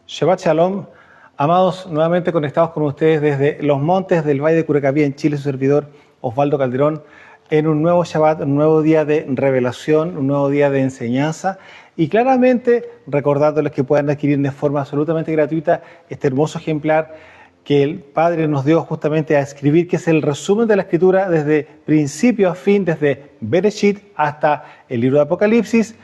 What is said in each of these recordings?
Shabbat Shalom, amados, nuevamente conectados con ustedes desde los montes del Valle de Curacaví, en Chile, su servidor Osvaldo Calderón, en un nuevo Shabbat, un nuevo día de revelación, un nuevo día de enseñanza y claramente recordándoles que puedan adquirir de forma absolutamente gratuita este hermoso ejemplar que el Padre nos dio justamente a escribir, que es el resumen de la Escritura desde principio a fin, desde Bereshit hasta el libro de Apocalipsis,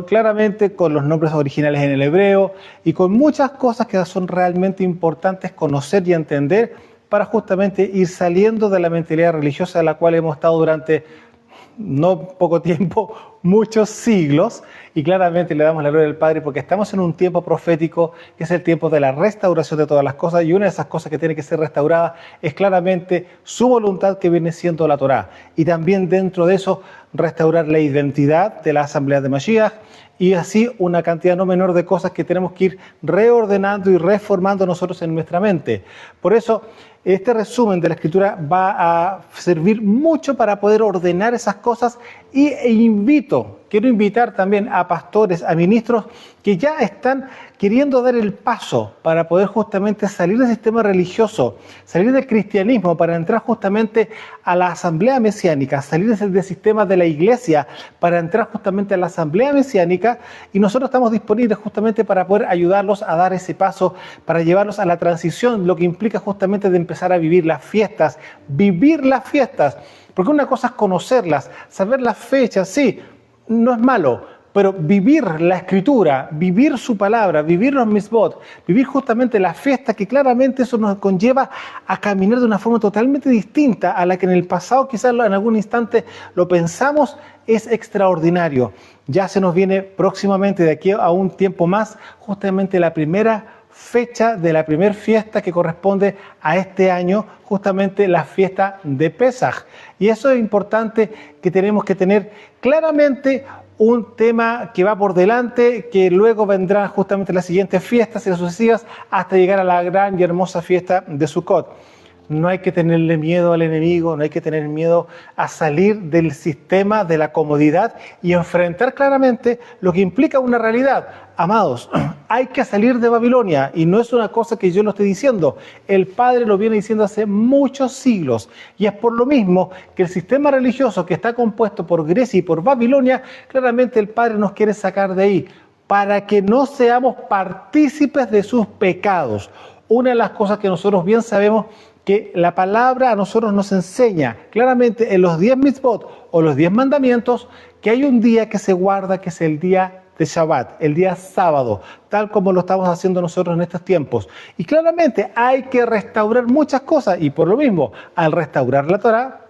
claramente con los nombres originales en el hebreo y con muchas cosas que son realmente importantes conocer y entender para justamente ir saliendo de la mentalidad religiosa en la cual hemos estado durante no poco tiempo, muchos siglos, y claramente le damos la gloria al Padre porque estamos en un tiempo profético que es el tiempo de la restauración de todas las cosas, y una de esas cosas que tiene que ser restaurada es claramente su voluntad, que viene siendo la Torá, y también dentro de eso restaurar la identidad de la Asamblea de Mashiach, y así una cantidad no menor de cosas que tenemos que ir reordenando y reformando nosotros en nuestra mente. Por eso este resumen de la Escritura va a servir mucho para poder ordenar esas cosas quiero invitar también a pastores, a ministros que ya están queriendo dar el paso para poder justamente salir del sistema religioso, salir del cristianismo para entrar justamente a la asamblea mesiánica, salir del sistema de la iglesia para entrar justamente a la asamblea mesiánica, y nosotros estamos disponibles justamente para poder ayudarlos a dar ese paso, para llevarlos a la transición, lo que implica justamente de empezar a vivir las fiestas, porque una cosa es conocerlas, saber las fechas, sí, no es malo, pero vivir la Escritura, vivir su palabra, vivir los mitzvot, vivir justamente la fiesta, que claramente eso nos conlleva a caminar de una forma totalmente distinta a la que en el pasado quizás en algún instante lo pensamos, es extraordinario. Ya se nos viene próximamente, de aquí a un tiempo más, justamente la primera fecha de la primera fiesta que corresponde a este año, justamente la fiesta de Pesaj. Y eso es importante, que tenemos que tener claramente un tema que va por delante, que luego vendrán justamente las siguientes fiestas y las sucesivas hasta llegar a la gran y hermosa fiesta de Sukkot. No hay que tenerle miedo al enemigo, no hay que tener miedo a salir del sistema de la comodidad y enfrentar claramente lo que implica una realidad. Amados, hay que salir de Babilonia, y no es una cosa que yo lo estoy diciendo. El Padre lo viene diciendo hace muchos siglos, y es por lo mismo que el sistema religioso que está compuesto por Grecia y por Babilonia, claramente el Padre nos quiere sacar de ahí para que no seamos partícipes de sus pecados. Una de las cosas que nosotros bien sabemos, que la palabra a nosotros nos enseña claramente en los 10 mitzvot o los 10 mandamientos, que hay un día que se guarda, que es el día de Shabbat, el día sábado, tal como lo estamos haciendo nosotros en estos tiempos. Y claramente hay que restaurar muchas cosas, y por lo mismo, al restaurar la Torá,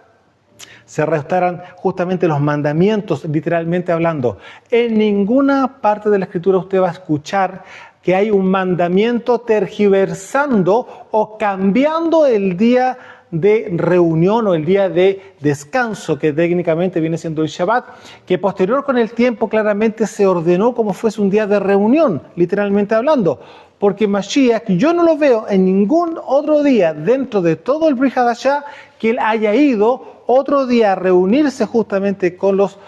se restauran justamente los mandamientos, literalmente hablando. En ninguna parte de la Escritura usted va a escuchar que hay un mandamiento tergiversando o cambiando el día de reunión o el día de descanso, que técnicamente viene siendo el Shabbat, que posterior con el tiempo claramente se ordenó como fuese un día de reunión, literalmente hablando. Porque Mashiach, yo no lo veo en ningún otro día dentro de todo el Brit Hadashah que él haya ido otro día a reunirse justamente con los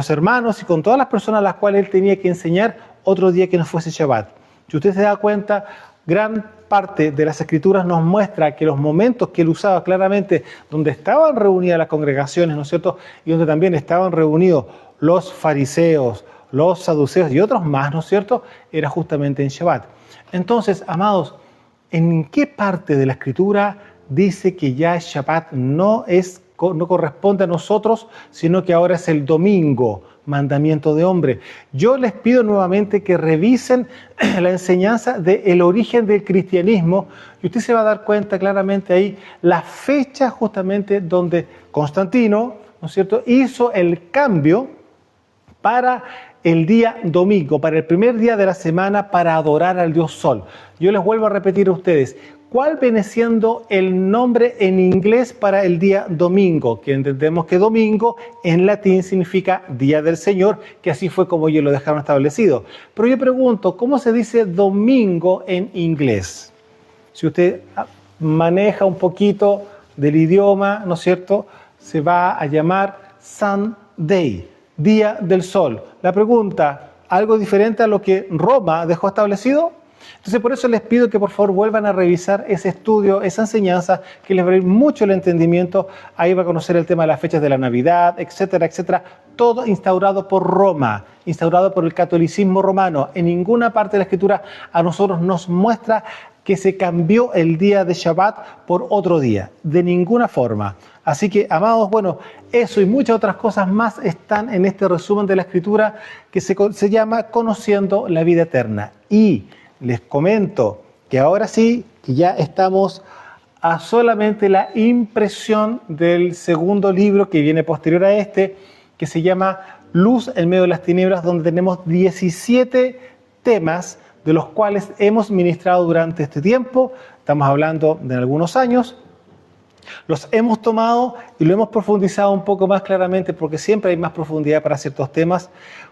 hermanos y con todas las personas a las cuales él tenía que enseñar, otro día que no fuese Shabbat. Si usted se da cuenta, gran parte de las Escrituras nos muestra que los momentos que él usaba claramente, donde estaban reunidas las congregaciones, ¿no es cierto?, y donde también estaban reunidos los fariseos, los saduceos y otros más, ¿no es cierto?, era justamente en Shabbat. Entonces, amados, ¿en qué parte de la Escritura dice que ya el Shabbat no corresponde a nosotros, sino que ahora es el domingo, mandamiento de hombre? Yo les pido nuevamente que revisen la enseñanza del origen del cristianismo, y usted se va a dar cuenta claramente ahí la fecha justamente donde Constantino, ¿no es cierto?, hizo el cambio para el día domingo, para el primer día de la semana, para adorar al Dios Sol. Yo les vuelvo a repetir a ustedes, ¿cuál viene siendo el nombre en inglés para el día domingo? Que entendemos que domingo en latín significa día del Señor, que así fue como ellos lo dejaron establecido. Pero yo pregunto, ¿cómo se dice domingo en inglés? Si usted maneja un poquito del idioma, ¿no es cierto?, se va a llamar Sunday, día del sol. La pregunta, ¿algo diferente a lo que Roma dejó establecido? Entonces, por eso les pido que por favor vuelvan a revisar ese estudio, esa enseñanza, que les va a abrir mucho el entendimiento. Ahí va a conocer el tema de las fechas de la Navidad, etcétera, etcétera. Todo instaurado por Roma, instaurado por el catolicismo romano. En ninguna parte de la Escritura a nosotros nos muestra que se cambió el día de Shabbat por otro día, de ninguna forma. Así que, amados, bueno, eso y muchas otras cosas más están en este resumen de la Escritura que se llama Conociendo la Vida Eterna. Y les comento que ahora sí, que ya estamos a solamente la impresión del segundo libro que viene posterior a este, que se llama Luz en medio de las tinieblas, donde tenemos 17 temas de los cuales hemos ministrado durante este tiempo. Estamos hablando de algunos años. Los hemos tomado y lo hemos profundizado un poco más claramente, porque siempre hay más profundidad para ciertos temas.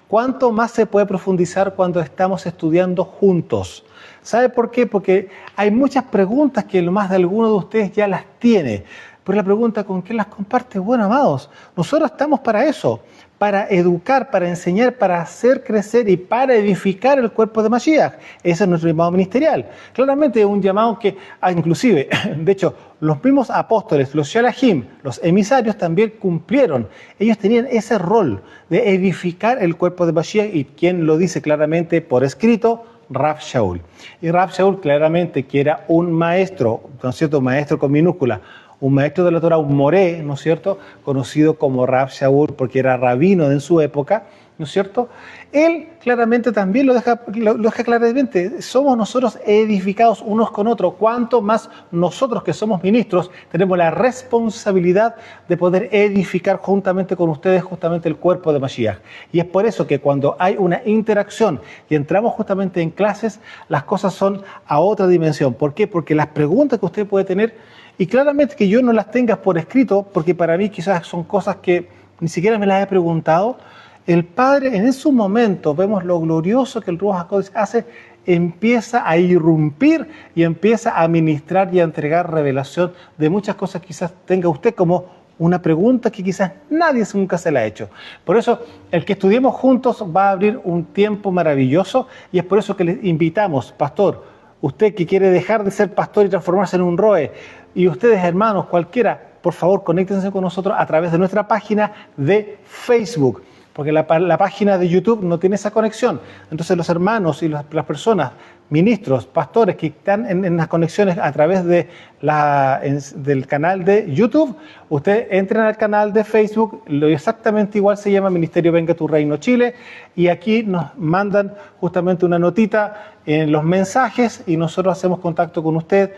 ¿Cuánto más se puede profundizar cuando estamos estudiando juntos? ¿Sabe por qué? Porque hay muchas preguntas que lo más de alguno de ustedes ya las tiene. Pero la pregunta, ¿con quién las comparte? Bueno, amados, nosotros estamos para eso, para educar, para enseñar, para hacer crecer y para edificar el cuerpo de Mashiach. Ese es nuestro llamado ministerial. Claramente es un llamado que, inclusive, de hecho, los mismos apóstoles, los Shalahim, los emisarios también cumplieron. Ellos tenían ese rol de edificar el cuerpo de Mashiach, y quien lo dice claramente por escrito, Rav Shaul. Y Rav Shaul claramente que era un maestro, ¿no es cierto? Maestro con minúscula, un maestro de la Torah, un moré, ¿no es cierto?, conocido como Rav Shaul porque era rabino en su época, ¿no es cierto? Él claramente también lo deja claramente. Somos nosotros edificados unos con otros. Cuanto más nosotros que somos ministros tenemos la responsabilidad de poder edificar juntamente con ustedes justamente el cuerpo de Mashiach. Y es por eso que cuando hay una interacción y entramos justamente en clases, las cosas son a otra dimensión. ¿Por qué? Porque las preguntas que usted puede tener, y claramente que yo no las tenga por escrito, porque para mí quizás son cosas que ni siquiera me las he preguntado, el Padre en su momento, vemos lo glorioso que el Ruach HaKodesh hace, empieza a irrumpir y empieza a ministrar y a entregar revelación de muchas cosas que quizás tenga usted como una pregunta que quizás nadie nunca se la ha hecho. Por eso, el que estudiemos juntos va a abrir un tiempo maravilloso, y es por eso que les invitamos, pastor, usted que quiere dejar de ser pastor y transformarse en un roe, y ustedes, hermanos, cualquiera, por favor, conéctense con nosotros a través de nuestra página de Facebook, porque la página de YouTube no tiene esa conexión. Entonces los hermanos y las personas, ministros, pastores que están en las conexiones a través de del canal de YouTube, ustedes entren al canal de Facebook, lo exactamente igual se llama Ministerio Venga Tu Reino Chile, y aquí nos mandan justamente una notita en los mensajes y nosotros hacemos contacto con usted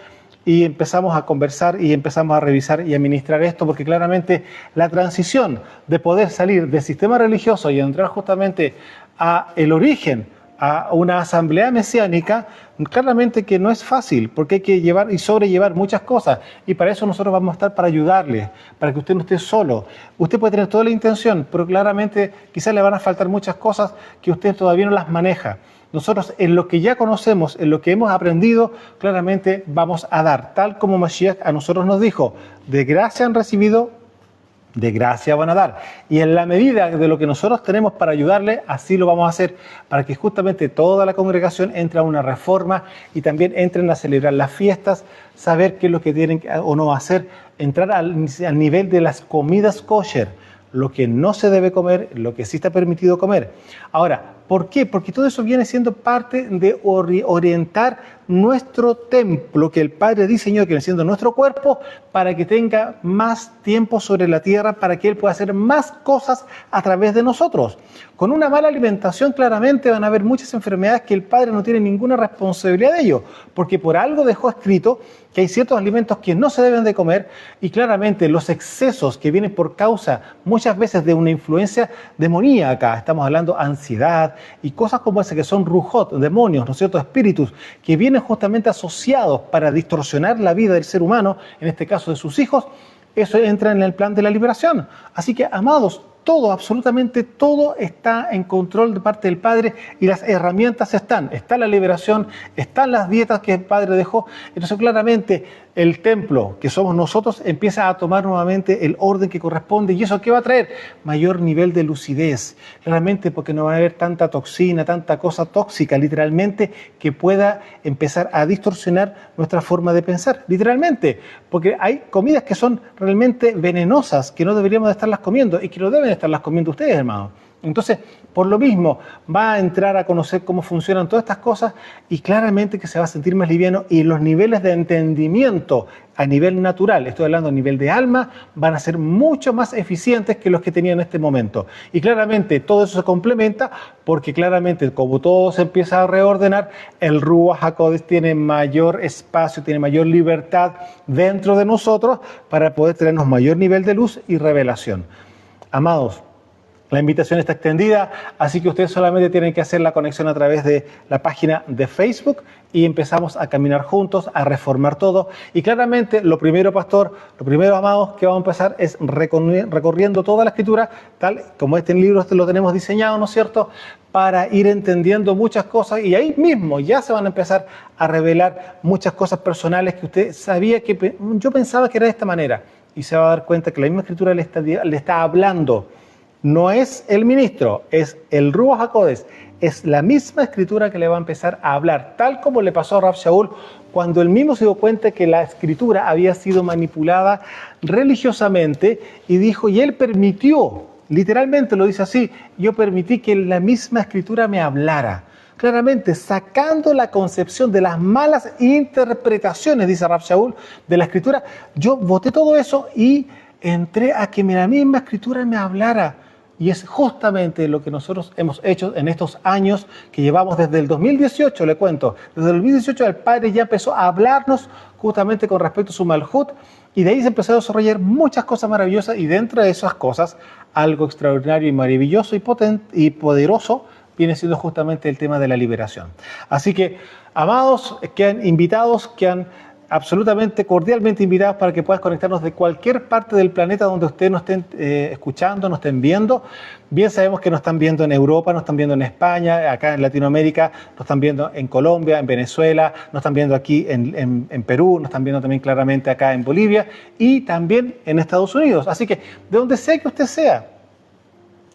y empezamos a conversar y empezamos a revisar y a ministrar esto, porque claramente la transición de poder salir del sistema religioso y entrar justamente a el origen, a una asamblea mesiánica, claramente que no es fácil, porque hay que llevar y sobrellevar muchas cosas, y para eso nosotros vamos a estar para ayudarle, para que usted no esté solo. Usted puede tener toda la intención, pero claramente quizás le van a faltar muchas cosas que usted todavía no las maneja. Nosotros en lo que ya conocemos, en lo que hemos aprendido, claramente vamos a dar, tal como Mashiach a nosotros nos dijo: de gracia han recibido, de gracia van a dar. Y en la medida de lo que nosotros tenemos para ayudarle, así lo vamos a hacer, para que justamente toda la congregación entre a una reforma y también entren a celebrar las fiestas, saber qué es lo que tienen o no hacer, entrar al nivel de las comidas kosher, lo que no se debe comer, lo que sí está permitido comer. Ahora, ¿por qué? Porque todo eso viene siendo parte de orientar nuestro templo que el Padre diseñó, que viene siendo nuestro cuerpo, para que tenga más tiempo sobre la tierra, para que Él pueda hacer más cosas a través de nosotros. Con una mala alimentación claramente van a haber muchas enfermedades que el Padre no tiene ninguna responsabilidad de ello, porque por algo dejó escrito que hay ciertos alimentos que no se deben de comer, y claramente los excesos que vienen por causa muchas veces de una influencia demoníaca, estamos hablando ansiedad y cosas como esa que son rujot, demonios, ¿no es cierto?, espíritus que vienen justamente asociados para distorsionar la vida del ser humano, en este caso de sus hijos, eso entra en el plan de la liberación. Así que, amados, todo, absolutamente todo está en control de parte del Padre, y las herramientas están. Está la liberación, están las dietas que el Padre dejó. Entonces, claramente, el templo, que somos nosotros, empieza a tomar nuevamente el orden que corresponde. ¿Y eso qué va a traer? Mayor nivel de lucidez. Claramente porque no va a haber tanta toxina, tanta cosa tóxica, literalmente, que pueda empezar a distorsionar nuestra forma de pensar. Literalmente, porque hay comidas que son realmente venenosas, que no deberíamos de estarlas comiendo y que no deben estarlas comiendo ustedes, hermanos. Entonces, por lo mismo, va a entrar a conocer cómo funcionan todas estas cosas y claramente que se va a sentir más liviano, y los niveles de entendimiento a nivel natural, estoy hablando a nivel de alma, van a ser mucho más eficientes que los que tenía en este momento. Y claramente todo eso se complementa porque claramente como todo se empieza a reordenar, el Ruach HaKodesh tiene mayor espacio, tiene mayor libertad dentro de nosotros para poder tenernos mayor nivel de luz y revelación. Amados, la invitación está extendida, así que ustedes solamente tienen que hacer la conexión a través de la página de Facebook y empezamos a caminar juntos, a reformar todo. Y claramente, lo primero, pastor, lo primero, amados, que vamos a empezar es recorriendo toda la Escritura, tal como este libro lo tenemos diseñado, ¿no es cierto?, para ir entendiendo muchas cosas, y ahí mismo ya se van a empezar a revelar muchas cosas personales que usted sabía que yo pensaba que era de esta manera, y se va a dar cuenta que la misma Escritura le está hablando. No es el ministro, es el Ruach HaKodesh. Es la misma Escritura que le va a empezar a hablar, tal como le pasó a Rav Shaul cuando él mismo se dio cuenta que la Escritura había sido manipulada religiosamente y dijo, y él permitió, literalmente lo dice así, yo permití que la misma Escritura me hablara. Claramente, sacando la concepción de las malas interpretaciones, dice Rav Shaul, de la Escritura, yo boté todo eso y entré a que la misma Escritura me hablara. Y es justamente lo que nosotros hemos hecho en estos años que llevamos desde el 2018, le cuento. Desde el 2018 el Padre ya empezó a hablarnos justamente con respecto a su Malhut, y de ahí se empezó a desarrollar muchas cosas maravillosas, y dentro de esas cosas, algo extraordinario y maravilloso y potente y poderoso viene siendo justamente el tema de la liberación. Así que, amados, quedan invitados, quedan absolutamente cordialmente invitados para que puedas conectarnos de cualquier parte del planeta donde ustedes nos estén escuchando, nos estén viendo. Bien sabemos que nos están viendo en Europa, nos están viendo en España, acá en Latinoamérica, nos están viendo en Colombia, en Venezuela, nos están viendo aquí en Perú, nos están viendo también claramente acá en Bolivia y también en Estados Unidos. Así que de donde sea que usted sea,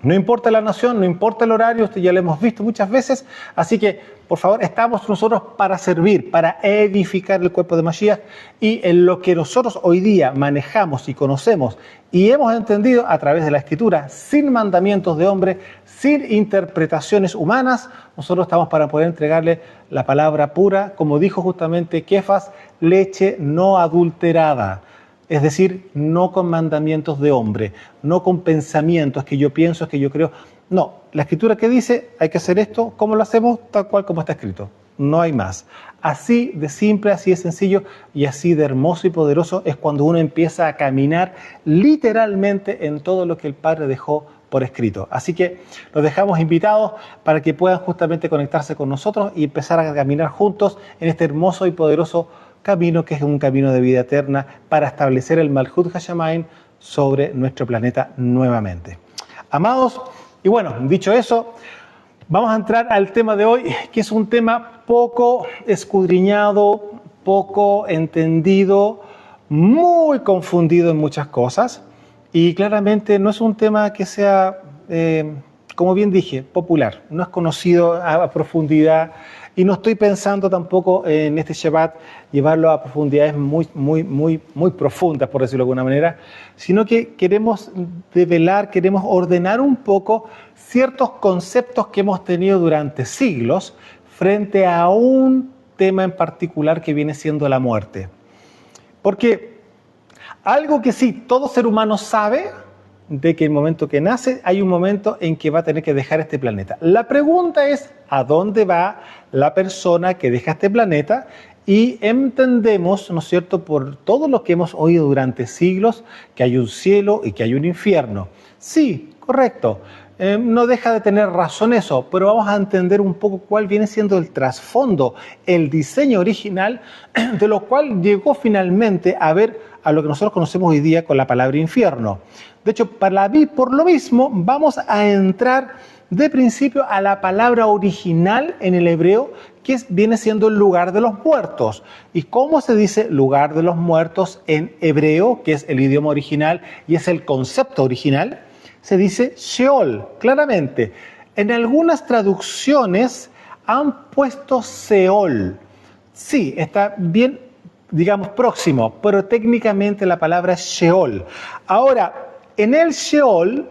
no importa la nación, no importa el horario, usted ya lo hemos visto muchas veces, así que, por favor, estamos nosotros para servir, para edificar el cuerpo de Mashiach, y en lo que nosotros hoy día manejamos y conocemos y hemos entendido a través de la Escritura, sin mandamientos de hombre, sin interpretaciones humanas, nosotros estamos para poder entregarle la palabra pura, como dijo justamente Kefas, leche no adulterada. Es decir, no con mandamientos de hombre, no con pensamientos que yo pienso, que yo creo. No, la Escritura que dice, hay que hacer esto, ¿cómo lo hacemos? Tal cual como está escrito. No hay más. Así de simple, así de sencillo y así de hermoso y poderoso es cuando uno empieza a caminar literalmente en todo lo que el Padre dejó por escrito. Así que los dejamos invitados para que puedan justamente conectarse con nosotros y empezar a caminar juntos en este hermoso y poderoso camino que es un camino de vida eterna para establecer el Malhut Hashamayim sobre nuestro planeta nuevamente. Amados, y bueno, dicho eso, vamos a entrar al tema de hoy, que es un tema poco escudriñado, poco entendido, muy confundido en muchas cosas, y claramente no es un tema que sea, como bien dije, popular, no es conocido a profundidad. Y no estoy pensando tampoco en este Shabbat llevarlo a profundidades muy profundas, por decirlo de alguna manera, sino que queremos develar, queremos ordenar un poco ciertos conceptos que hemos tenido durante siglos frente a un tema en particular que viene siendo la muerte. Porque algo que sí todo ser humano sabe, de que el momento que nace hay un momento en que va a tener que dejar este planeta. La pregunta es, ¿a dónde va la persona que deja este planeta? Y entendemos, ¿no es cierto?, por todo lo que hemos oído durante siglos, que hay un cielo y que hay un infierno. Sí, correcto. No deja de tener razón eso, pero vamos a entender un poco cuál viene siendo el trasfondo, el diseño original, de lo cual llegó finalmente a ver a lo que nosotros conocemos hoy día con la palabra infierno. De hecho, por lo mismo, vamos a entrar de principio a la palabra original en el hebreo viene siendo el lugar de los muertos. ¿Y cómo se dice lugar de los muertos en hebreo, que es el idioma original y es el concepto original? Se dice Sheol, claramente. En algunas traducciones han puesto Seol. Sí, está bien, digamos, próximo, pero técnicamente la palabra es Sheol. Ahora, en el Sheol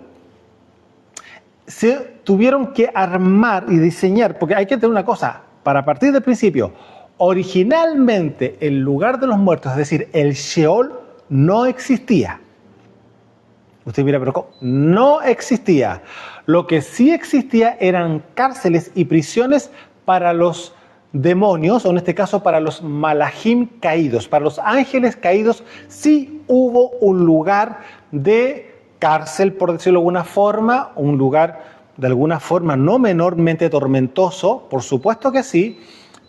se tuvieron que armar y diseñar, porque hay que tener una cosa, para partir del principio, originalmente el lugar de los muertos, es decir, el Sheol, no existía. Usted mira, pero ¿cómo? No existía. Lo que sí existía eran cárceles y prisiones para los demonios, o en este caso para los malajim caídos, para los ángeles caídos. Sí hubo un lugar de cárcel, por decirlo de alguna forma, un lugar de alguna forma no menormente tormentoso, por supuesto que sí,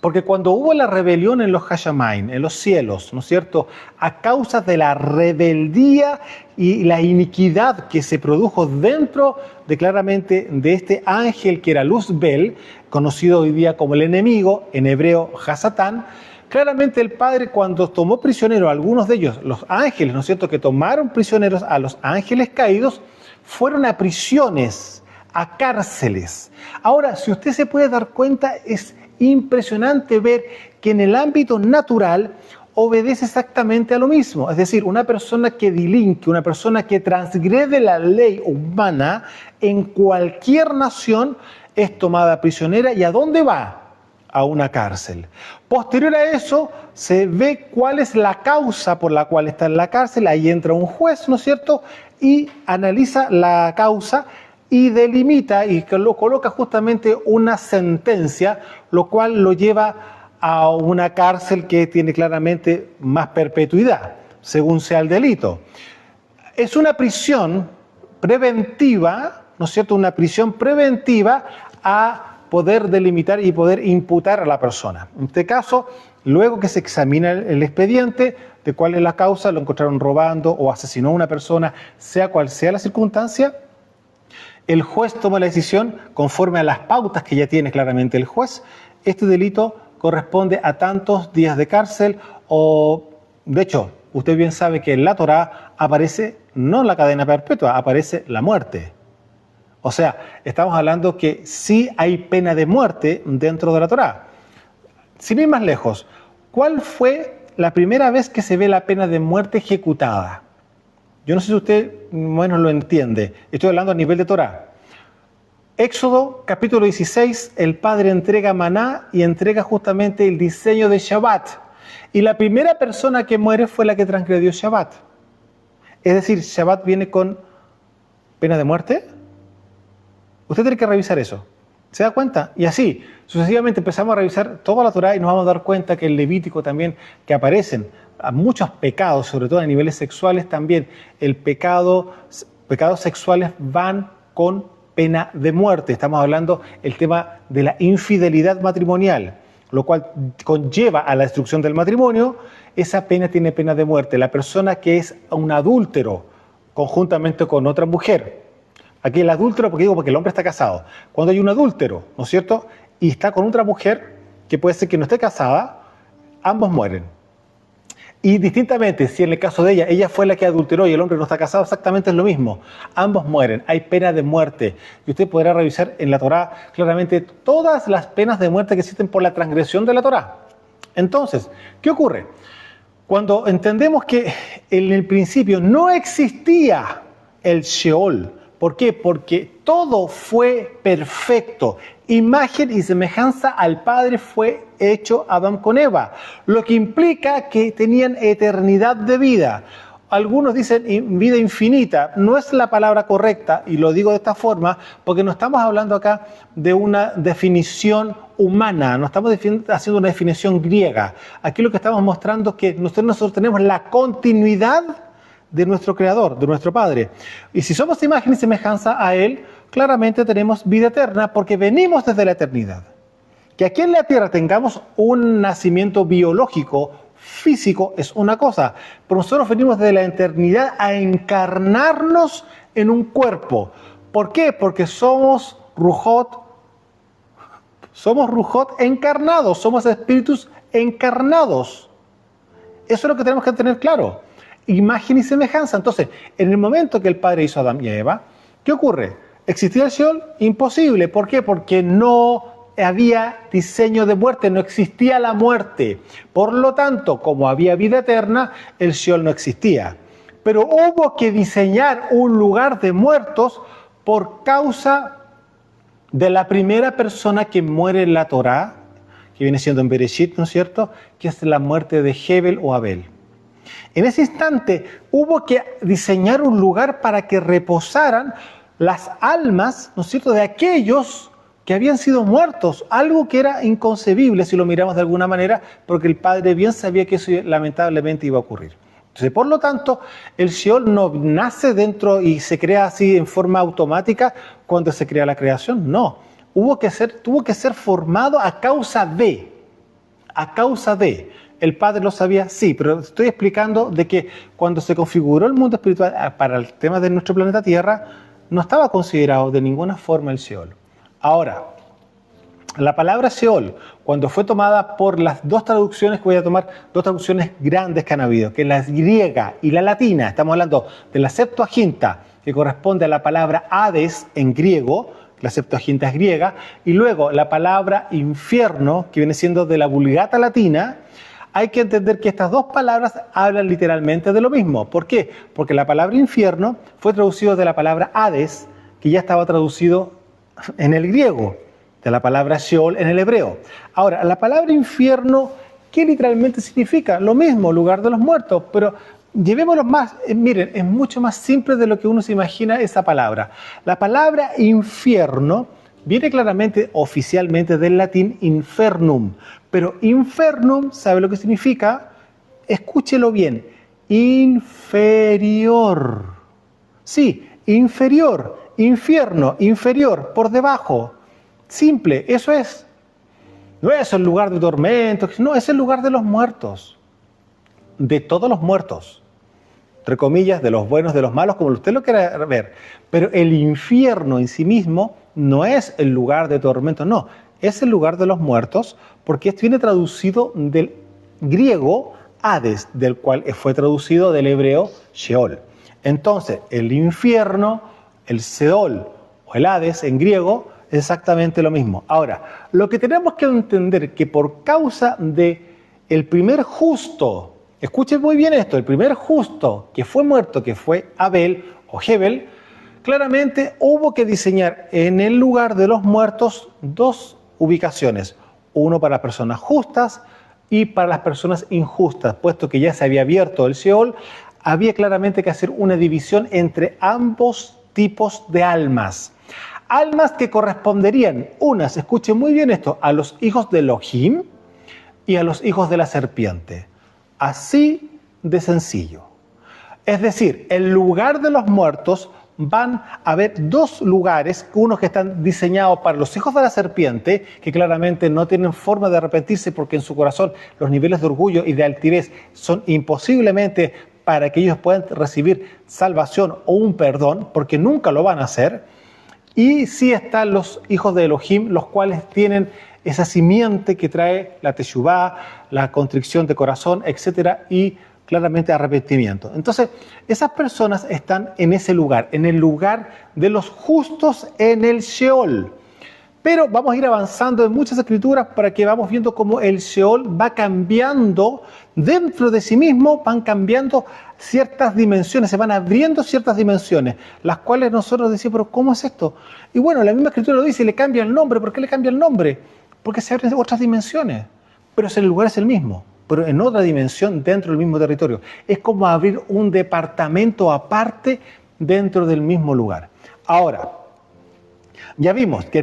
porque cuando hubo la rebelión en los Hashamayim, en los cielos, ¿no es cierto?, a causa de la rebeldía y la iniquidad que se produjo dentro de claramente de este ángel que era Luzbel, conocido hoy día como el enemigo, en hebreo Hasatán, claramente el Padre cuando tomó prisioneros a algunos de ellos, los ángeles, ¿no es cierto?, que tomaron prisioneros a los ángeles caídos, fueron a prisiones, a cárceles. Ahora, si usted se puede dar cuenta, es impresionante ver que en el ámbito natural obedece exactamente a lo mismo. Es decir, una persona que delinque, una persona que transgrede la ley humana en cualquier nación es tomada prisionera. ¿Y a dónde va? A una cárcel. Posterior a eso, se ve cuál es la causa por la cual está en la cárcel. Ahí entra un juez, ¿no es cierto?, y analiza la causa y delimita y lo coloca justamente una sentencia, lo cual lo lleva a una cárcel que tiene claramente más perpetuidad, según sea el delito. Es una prisión preventiva, ¿no es cierto?, una prisión preventiva a poder delimitar y poder imputar a la persona. En este caso, luego que se examina el expediente de cuál es la causa, lo encontraron robando o asesinó a una persona, sea cual sea la circunstancia, el juez toma la decisión conforme a las pautas que ya tiene claramente el juez. Este delito corresponde a tantos días de cárcel o, de hecho, usted bien sabe que en la Torá aparece no la cadena perpetua, aparece la muerte. O sea, estamos hablando que sí hay pena de muerte dentro de la Torá. Sin ir más lejos, ¿cuál fue la primera vez que se ve la pena de muerte ejecutada? Yo no sé si usted bueno lo entiende. Estoy hablando a nivel de Torá. Éxodo capítulo 16, el Padre entrega maná y entrega justamente el diseño de Shabbat. Y la primera persona que muere fue la que transgredió Shabbat. Es decir, Shabbat viene con pena de muerte. Usted tiene que revisar eso. ¿Se da cuenta? Y así, sucesivamente empezamos a revisar toda la Torá y nos vamos a dar cuenta que el Levítico también, que aparecen a muchos pecados, sobre todo a niveles sexuales también, pecados sexuales van con pena de muerte. Estamos hablando del tema de la infidelidad matrimonial, lo cual conlleva a la destrucción del matrimonio. Esa pena tiene pena de muerte. La persona que es un adúltero conjuntamente con otra mujer. Aquí el adúltero, porque el hombre está casado. Cuando hay un adúltero, ¿no es cierto?, y está con otra mujer, que puede ser que no esté casada, ambos mueren. Y distintamente, si en el caso de ella fue la que adulteró y el hombre no está casado, exactamente es lo mismo. Ambos mueren, hay pena de muerte. Y usted podrá revisar en la Torá claramente todas las penas de muerte que existen por la transgresión de la Torá. Entonces, ¿qué ocurre? Cuando entendemos que en el principio no existía el Sheol. ¿Por qué? Porque todo fue perfecto. Imagen y semejanza al Padre fue hecho Adán con Eva, lo que implica que tenían eternidad de vida. Algunos dicen vida infinita. No es la palabra correcta, y lo digo de esta forma, porque no estamos hablando acá de una definición humana, no estamos haciendo una definición griega. Aquí lo que estamos mostrando es que nosotros tenemos la continuidad de nuestro Creador, de nuestro Padre. Y si somos imagen y semejanza a Él, claramente tenemos vida eterna porque venimos desde la eternidad. Que aquí en la tierra tengamos un nacimiento biológico, físico, es una cosa, pero nosotros venimos desde la eternidad a encarnarnos en un cuerpo. ¿Por qué? Porque somos Rujot, Somos Rujot encarnados, somos espíritus encarnados. Eso es lo que tenemos que tener claro. Imagen y semejanza. Entonces, en el momento que el Padre hizo a Adán y a Eva, ¿qué ocurre? ¿Existía el Sheol? Imposible. ¿Por qué? Porque no había diseño de muerte, no existía la muerte. Por lo tanto, como había vida eterna, el Sheol no existía. Pero hubo que diseñar un lugar de muertos por causa de la primera persona que muere en la Torá, que viene siendo en Bereshit, ¿no es cierto?, que es la muerte de Hebel o Abel. En ese instante hubo que diseñar un lugar para que reposaran las almas, ¿no es cierto?, de aquellos que habían sido muertos, algo que era inconcebible si lo miramos de alguna manera, porque el Padre bien sabía que eso lamentablemente iba a ocurrir. Entonces, por lo tanto, el Sheol no nace dentro y se crea así en forma automática cuando se crea la creación, no. Tuvo que ser formado a causa de. ¿El Padre lo sabía? Sí, pero estoy explicando de que cuando se configuró el mundo espiritual para el tema de nuestro planeta Tierra, no estaba considerado de ninguna forma el Sheol. Ahora, la palabra Sheol, cuando fue tomada por las dos traducciones, que voy a tomar dos traducciones grandes que han habido, que es la griega y la latina, estamos hablando de la Septuaginta, que corresponde a la palabra Hades en griego, la Septuaginta es griega, y luego la palabra infierno, que viene siendo de la Vulgata latina. Hay que entender que estas dos palabras hablan literalmente de lo mismo. ¿Por qué? Porque la palabra infierno fue traducido de la palabra Hades, que ya estaba traducido en el griego, de la palabra Sheol en el hebreo. Ahora, la palabra infierno, ¿qué literalmente significa? Lo mismo, lugar de los muertos, pero llevémoslo más, miren, es mucho más simple de lo que uno se imagina esa palabra. La palabra infierno viene claramente, oficialmente, del latín infernum, pero infernum, ¿sabe lo que significa? Escúchelo bien, inferior. Sí, inferior, infierno, inferior, por debajo. Simple, eso es. No es el lugar de tormentos, no, es el lugar de los muertos. De todos los muertos. Entre comillas, de los buenos, de los malos, como usted lo quiera ver. Pero el infierno en sí mismo no es el lugar de tormentos, no. Es el lugar de los muertos, porque esto viene traducido del griego Hades, del cual fue traducido del hebreo Sheol. Entonces, el infierno, el Seol o el Hades en griego, es exactamente lo mismo. Ahora, lo que tenemos que entender que por causa de el primer justo, escuchen muy bien esto, el primer justo que fue muerto, que fue Abel o Hebel, claramente hubo que diseñar en el lugar de los muertos dos ubicaciones, uno para las personas justas y para las personas injustas, puesto que ya se había abierto el Sheol, había claramente que hacer una división entre ambos tipos de almas. Almas que corresponderían, unas, escuchen muy bien esto, a los hijos de Elohim y a los hijos de la serpiente. Así de sencillo. Es decir, el lugar de los muertos van a haber dos lugares, unos que están diseñados para los hijos de la serpiente, que claramente no tienen forma de arrepentirse porque en su corazón los niveles de orgullo y de altivez son imposiblemente para que ellos puedan recibir salvación o un perdón, porque nunca lo van a hacer. Y sí están los hijos de Elohim, los cuales tienen esa simiente que trae la teshuvá, la contrición de corazón, etcétera, y claramente arrepentimiento. Entonces, esas personas están en ese lugar, en el lugar de los justos en el Sheol. Pero vamos a ir avanzando en muchas escrituras para que vamos viendo cómo el Sheol va cambiando dentro de sí mismo, van cambiando ciertas dimensiones, se van abriendo ciertas dimensiones, las cuales nosotros decimos, pero ¿cómo es esto? Y bueno, la misma escritura lo dice, le cambia el nombre. ¿Por qué le cambia el nombre? Porque se abren otras dimensiones, pero el lugar es el mismo, pero en otra dimensión dentro del mismo territorio. Es como abrir un departamento aparte dentro del mismo lugar. Ahora, ya vimos que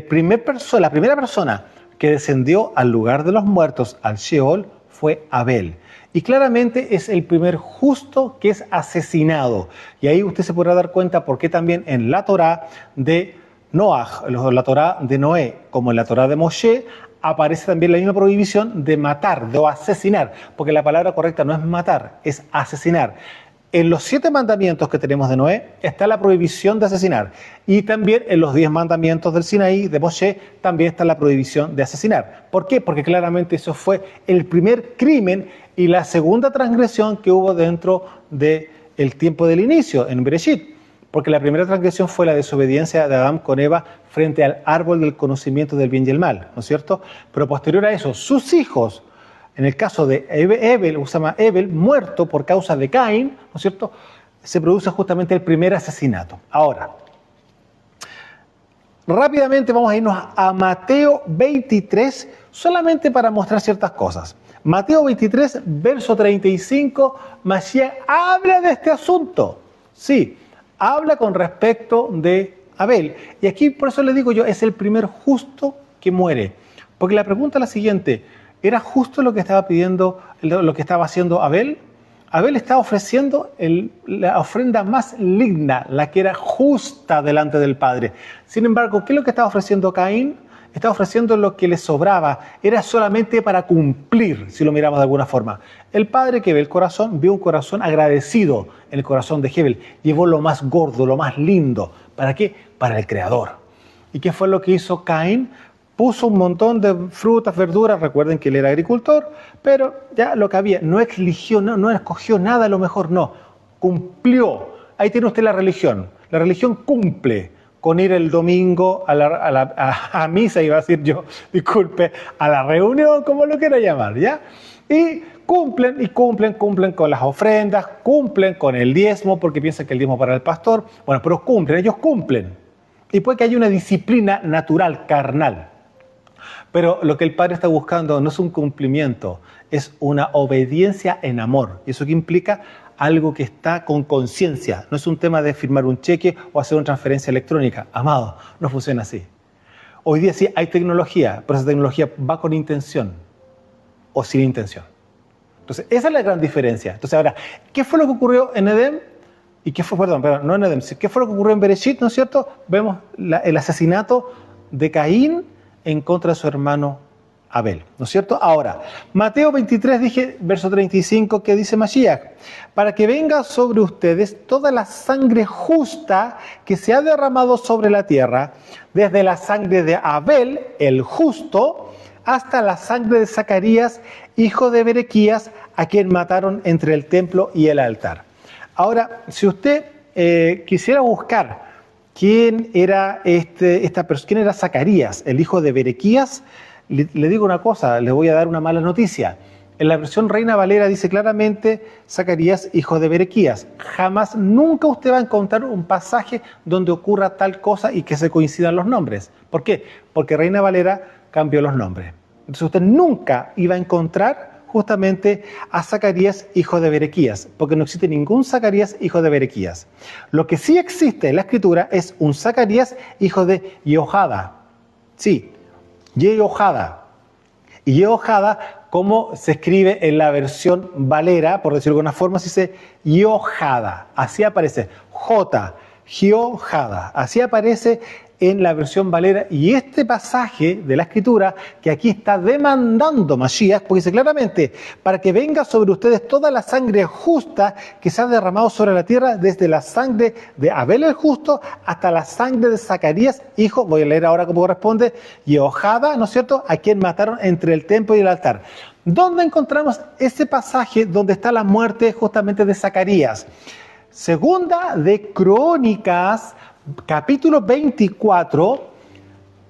la primera persona que descendió al lugar de los muertos, al Sheol, fue Abel. Y claramente es el primer justo que es asesinado. Y ahí usted se podrá dar cuenta por qué también en la Torá de Noaj, la Torá de Noé, como en la Torá de Moshe, aparece también la misma prohibición de matar, de asesinar, porque la palabra correcta no es matar, es asesinar. En los 7 mandamientos que tenemos de Noé está la prohibición de asesinar. Y también en los 10 mandamientos del Sinaí, de Moshe, también está la prohibición de asesinar. ¿Por qué? Porque claramente eso fue el primer crimen y la segunda transgresión que hubo dentro del tiempo del inicio, en Bereshit. Porque la primera transgresión fue la desobediencia de Adán con Eva frente al árbol del conocimiento del bien y el mal, ¿no es cierto? Pero posterior a eso, sus hijos, en el caso de Abel, muerto por causa de Caín, ¿no es cierto?, se produce justamente el primer asesinato. Ahora, rápidamente vamos a irnos a Mateo 23, solamente para mostrar ciertas cosas. Mateo 23, verso 35, Mashiach habla de este asunto. Sí, habla con respecto de Abel. Y aquí, por eso le digo yo, es el primer justo que muere. Porque la pregunta es la siguiente: ¿era justo lo que estaba pidiendo, lo que estaba haciendo Abel? Abel estaba ofreciendo la ofrenda más digna, la que era justa delante del Padre. Sin embargo, ¿qué es lo que estaba ofreciendo Caín? Estaba ofreciendo lo que le sobraba, era solamente para cumplir, si lo miramos de alguna forma. El Padre que ve el corazón, vio un corazón agradecido en el corazón de Abel. Llevó lo más gordo, lo más lindo. ¿Para qué? Para el Creador. ¿Y qué fue lo que hizo Caín? Puso un montón de frutas, verduras, recuerden que él era agricultor, pero ya lo que había, no escogió nada, a lo mejor no, cumplió. Ahí tiene usted la religión cumple con ir el domingo a misa, iba a decir yo, disculpe, a la reunión, como lo quiera llamar, ¿ya? Y cumplen con las ofrendas, cumplen con el diezmo, porque piensan que el diezmo para el pastor, bueno, pero ellos cumplen. Y puede que haya una disciplina natural, carnal. Pero lo que el Padre está buscando no es un cumplimiento, es una obediencia en amor. ¿Y eso qué implica? Algo que está con conciencia. No es un tema de firmar un cheque o hacer una transferencia electrónica. Amado, no funciona así. Hoy día sí hay tecnología, pero esa tecnología va con intención o sin intención. Entonces, esa es la gran diferencia. Entonces, ahora, ¿qué fue lo que ocurrió en Edén? ¿Y qué fue, no en Edén, qué fue lo que ocurrió en Bereshit, ¿no es cierto? Vemos el asesinato de Caín en contra de su hermano Abel, ¿no es cierto? Ahora, Mateo 23, dije, verso 35, que dice Mashiach: para que venga sobre ustedes toda la sangre justa que se ha derramado sobre la tierra, desde la sangre de Abel, el justo, hasta la sangre de Zacarías, hijo de Berequías, a quien mataron entre el templo y el altar. Ahora, si usted quisiera buscar quién era quién era Zacarías, el hijo de Berequías, le digo una cosa, le voy a dar una mala noticia. En la versión Reina Valera dice claramente Zacarías, hijo de Berequías. Jamás, nunca usted va a encontrar un pasaje donde ocurra tal cosa y que se coincidan los nombres. ¿Por qué? Porque Reina Valera cambió los nombres. Entonces usted nunca iba a encontrar justamente a Zacarías, hijo de Berequías, porque no existe ningún Zacarías, hijo de Berequías. Lo que sí existe en la Escritura es un Zacarías, hijo de Jehoiada. Sí, Jehoiada. Y Jehoiada, como se escribe en la versión Valera, por decirlo de alguna forma, se dice Jehoiada. Así aparece, Jehoiada. Así aparece en la versión Valera, y este pasaje de la Escritura que aquí está demandando Mashiach, porque dice claramente: para que venga sobre ustedes toda la sangre justa que se ha derramado sobre la tierra, desde la sangre de Abel el justo hasta la sangre de Zacarías, hijo, voy a leer ahora como corresponde, Jehoiada, ¿no es cierto?, a quien mataron entre el templo y el altar. ¿Dónde encontramos ese pasaje donde está la muerte justamente de Zacarías? Segunda de Crónicas, capítulo 24,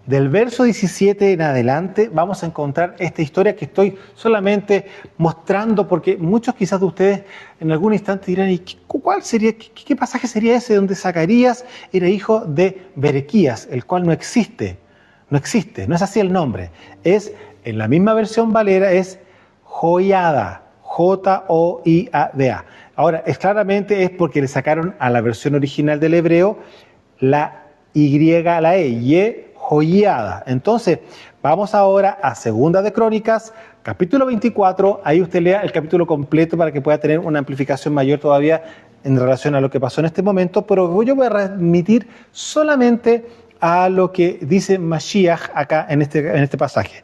del verso 17 en adelante, vamos a encontrar esta historia que estoy solamente mostrando porque muchos quizás de ustedes en algún instante dirán: ¿y qué pasaje sería ese donde Zacarías era hijo de Berequías, el cual no existe? No existe, no es así el nombre. Es, en la misma versión Valera, es Joiada, Joiada. Ahora, claramente es porque le sacaron a la versión original del hebreo la Y a la E, Jehoiada. Entonces, vamos ahora a Segunda de Crónicas, capítulo 24. Ahí usted lea el capítulo completo para que pueda tener una amplificación mayor todavía en relación a lo que pasó en este momento, pero yo voy a remitir solamente a lo que dice Mashiach acá en este pasaje.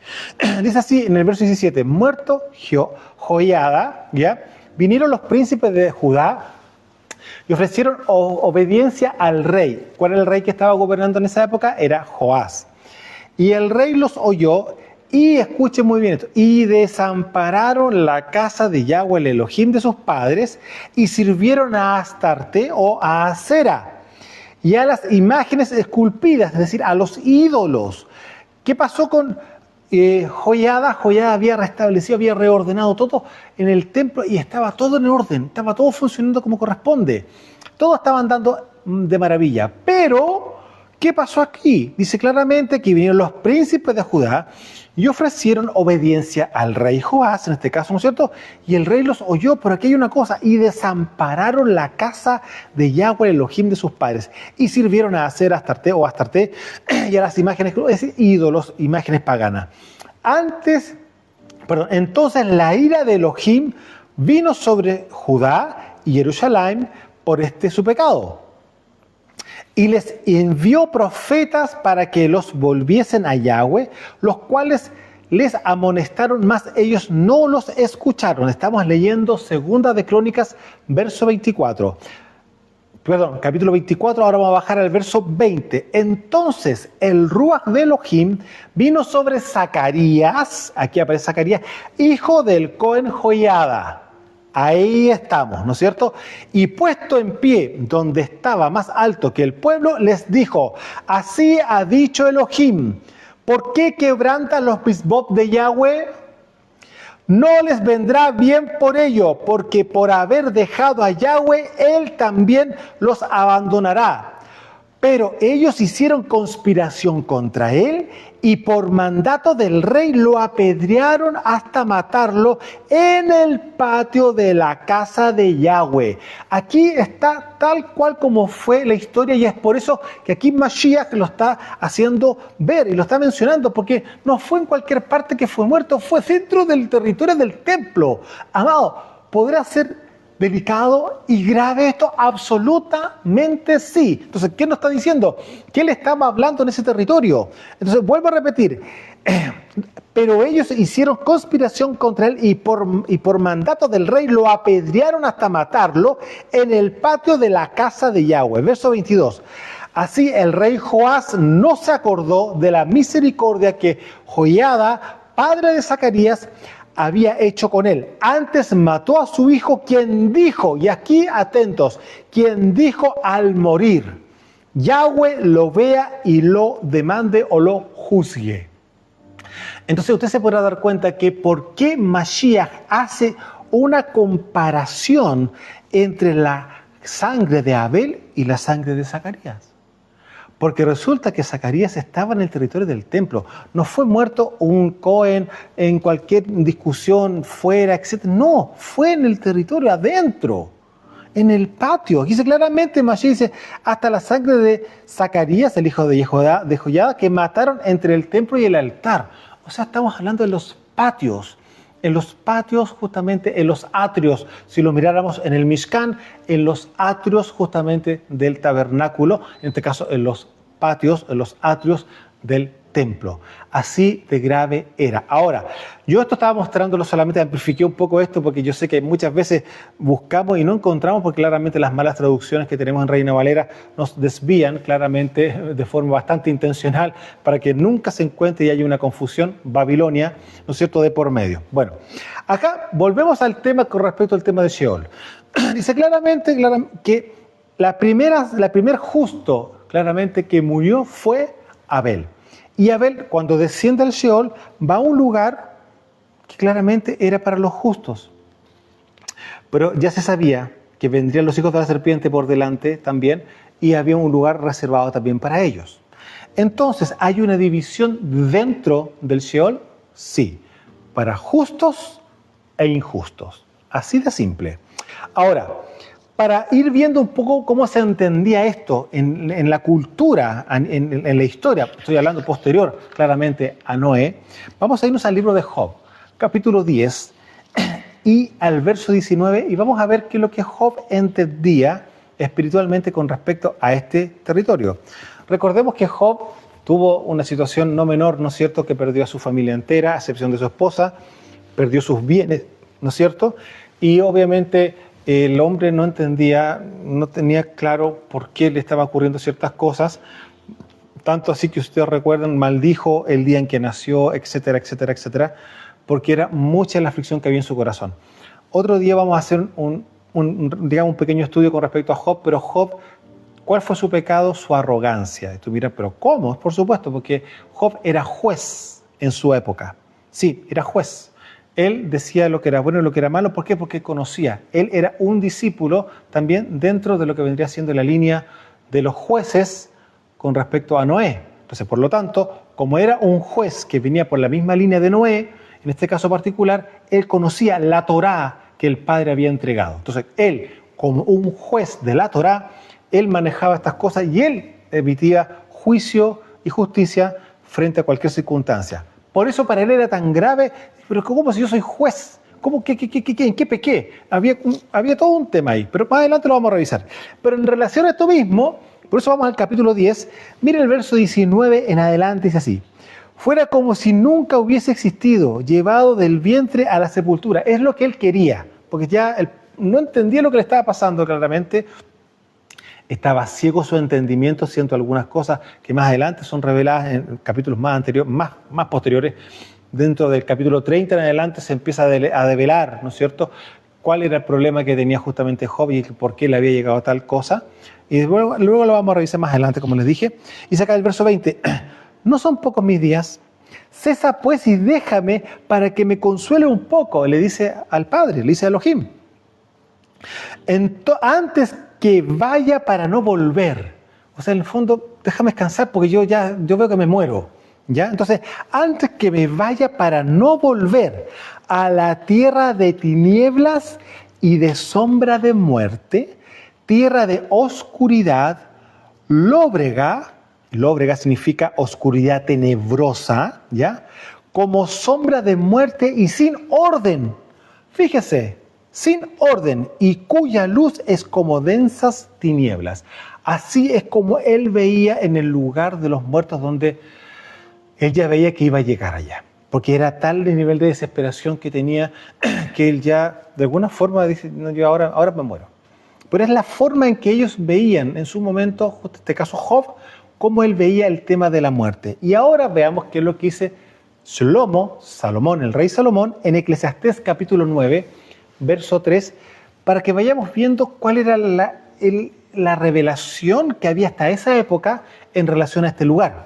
Dice así en el verso 17: muerto Jehoiada, ¿ya?, vinieron los príncipes de Judá y ofrecieron obediencia al rey. ¿Cuál era el rey que estaba gobernando en esa época? Era Joás. Y el rey los oyó y, escuchen muy bien esto, y desampararon la casa de Yahweh, el Elohim de sus padres, y sirvieron a Astarte o a Acera y a las imágenes esculpidas, es decir, a los ídolos. ¿Qué pasó con Joiada? Joiada había restablecido, había reordenado todo en el templo y estaba todo en orden, estaba todo funcionando como corresponde. Todo estaba andando de maravilla. Pero, ¿qué pasó aquí? Dice claramente que vinieron los príncipes de Judá y ofrecieron obediencia al rey Joás, en este caso, ¿no es cierto? Y el rey los oyó, pero aquí hay una cosa, y desampararon la casa de Yahweh, el Elohim de sus padres, y sirvieron a hacer Astarte o Astarte y a las imágenes, es decir, ídolos, imágenes paganas. Entonces la ira de Elohim vino sobre Judá y Jerusalén por su pecado. Y les envió profetas para que los volviesen a Yahweh, los cuales les amonestaron, mas ellos no los escucharon. Estamos leyendo Segunda de Crónicas, verso 24. Perdón, capítulo 24, ahora vamos a bajar al verso 20. Entonces el Ruach de Elohim vino sobre Zacarías, aquí aparece Zacarías, hijo del Cohen Joiada. Ahí estamos, ¿no es cierto? Y puesto en pie, donde estaba más alto que el pueblo, les dijo: así ha dicho Elohim, ¿por qué quebrantan los misbot de Yahweh? No les vendrá bien por ello, porque por haber dejado a Yahweh, Él también los abandonará. Pero ellos hicieron conspiración contra él y por mandato del rey lo apedrearon hasta matarlo en el patio de la casa de Yahweh. Aquí está tal cual como fue la historia y es por eso que aquí Mashiach lo está haciendo ver y lo está mencionando, porque no fue en cualquier parte que fue muerto, fue dentro del territorio del templo. Amado, ¿podrá ser delicado y grave esto? Absolutamente sí. Entonces, ¿qué nos está diciendo? ¿Qué le estaba hablando en ese territorio? Entonces, vuelvo a repetir. Pero ellos hicieron conspiración contra él y por mandato del rey lo apedrearon hasta matarlo en el patio de la casa de Yahweh. Verso 22. Así el rey Joás no se acordó de la misericordia que Joiada, padre de Zacarías, había hecho con él. Antes mató a su hijo, quien dijo, y aquí atentos, quien dijo al morir: Yahweh lo vea y lo demande o lo juzgue. Entonces usted se podrá dar cuenta que por qué Mashiach hace una comparación entre la sangre de Abel y la sangre de Zacarías. Porque resulta que Zacarías estaba en el territorio del templo. No fue muerto un Cohen en cualquier discusión fuera, etc. No, fue en el territorio adentro, en el patio. Aquí dice claramente, Mashiach dice, hasta la sangre de Zacarías, el hijo de Joiada, que mataron entre el templo y el altar. O sea, estamos hablando de los patios. En los patios, justamente, en los atrios, si lo miráramos en el Mishkan, en los atrios justamente del tabernáculo, en este caso en los patios, en los atrios del templo. Así de grave era. Ahora, yo esto estaba mostrándolo, solamente amplifiqué un poco esto porque yo sé que muchas veces buscamos y no encontramos, porque claramente las malas traducciones que tenemos en Reina Valera nos desvían claramente de forma bastante intencional para que nunca se encuentre y haya una confusión Babilonia, ¿no es cierto?, de por medio. Bueno, acá volvemos al tema con respecto al tema de Sheol. Dice claramente que la primer justo claramente que murió fue Abel. Y Abel, cuando desciende al Sheol, va a un lugar que claramente era para los justos. Pero ya se sabía que vendrían los hijos de la serpiente por delante también, y había un lugar reservado también para ellos. Entonces, ¿hay una división dentro del Sheol? Sí, para justos e injustos. Así de simple. Ahora, para ir viendo un poco cómo se entendía esto en la cultura, en la historia, estoy hablando posterior claramente a Noé, vamos a irnos al libro de Job, capítulo 10 y al verso 19, y vamos a ver qué es lo que Job entendía espiritualmente con respecto a este territorio. Recordemos que Job tuvo una situación no menor, ¿no es cierto?, que perdió a su familia entera, a excepción de su esposa, perdió sus bienes, ¿no es cierto?, y obviamente el hombre no entendía, no tenía claro por qué le estaba ocurriendo ciertas cosas, tanto así que ustedes recuerdan, maldijo el día en que nació, etcétera, etcétera, etcétera, porque era mucha la aflicción que había en su corazón. Otro día vamos a hacer digamos, un pequeño estudio con respecto a Job, pero Job, ¿cuál fue su pecado? Su arrogancia. Y tú miras, ¿pero cómo? Por supuesto, porque Job era juez en su época. Sí, era juez. Él decía lo que era bueno y lo que era malo. ¿Por qué? Porque conocía. Él era un discípulo también dentro de lo que vendría siendo la línea de los jueces con respecto a Noé. Entonces, por lo tanto, como era un juez que venía por la misma línea de Noé, en este caso particular, él conocía la Torá que el Padre había entregado. Entonces, él, como un juez de la Torá, él manejaba estas cosas y él emitía juicio y justicia frente a cualquier circunstancia. Por eso para él era tan grave, pero ¿cómo si yo soy juez? ¿Cómo, ¿En qué pequé? Había todo un tema ahí, pero más adelante lo vamos a revisar. Pero en relación a esto mismo, por eso vamos al capítulo 10, miren el verso 19 en adelante, dice así: fuera como si nunca hubiese existido, llevado del vientre a la sepultura. Es lo que él quería, porque ya él no entendía lo que le estaba pasando claramente. Estaba ciego su entendimiento, siento algunas cosas que más adelante son reveladas en capítulos más anteriores, más posteriores. Dentro del capítulo 30 en adelante se empieza a develar, ¿no es cierto?, cuál era el problema que tenía justamente Job y por qué le había llegado a tal cosa. Y luego lo vamos a revisar más adelante, como les dije. Y saca el verso 20. ¿No son pocos mis días? Cesa pues y déjame para que me consuele un poco, le dice al Padre, le dice a Elohim. Antes que vaya para no volver. O sea, en el fondo, déjame descansar porque yo veo que me muero. ¿Ya? Entonces, antes que me vaya para no volver a la tierra de tinieblas y de sombra de muerte, tierra de oscuridad, lóbrega significa oscuridad tenebrosa, ¿ya? Como sombra de muerte y sin orden. Fíjese, sin orden, y cuya luz es como densas tinieblas. Así es como él veía en el lugar de los muertos, donde él ya veía que iba a llegar allá. Porque era tal el nivel de desesperación que tenía, que él ya, de alguna forma, dice, no, yo ahora me muero. Pero es la forma en que ellos veían en su momento, en este caso Job, cómo él veía el tema de la muerte. Y ahora veamos qué es lo que dice Salomón, el rey Salomón, en Eclesiastés capítulo 9, verso 3, para que vayamos viendo cuál era la revelación que había hasta esa época en relación a este lugar.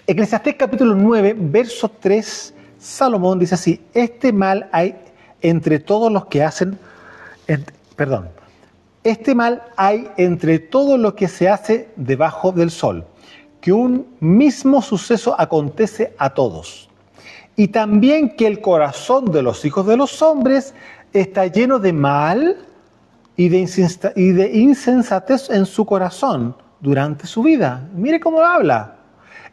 Eclesiastés capítulo 9, verso 3, Salomón dice así: este mal hay entre todos los que hacen, este mal hay entre todo lo que se hace debajo del sol, que un mismo suceso acontece a todos. Y también que el corazón de los hijos de los hombres está lleno de mal y de insensatez en su corazón durante su vida. Mire cómo habla.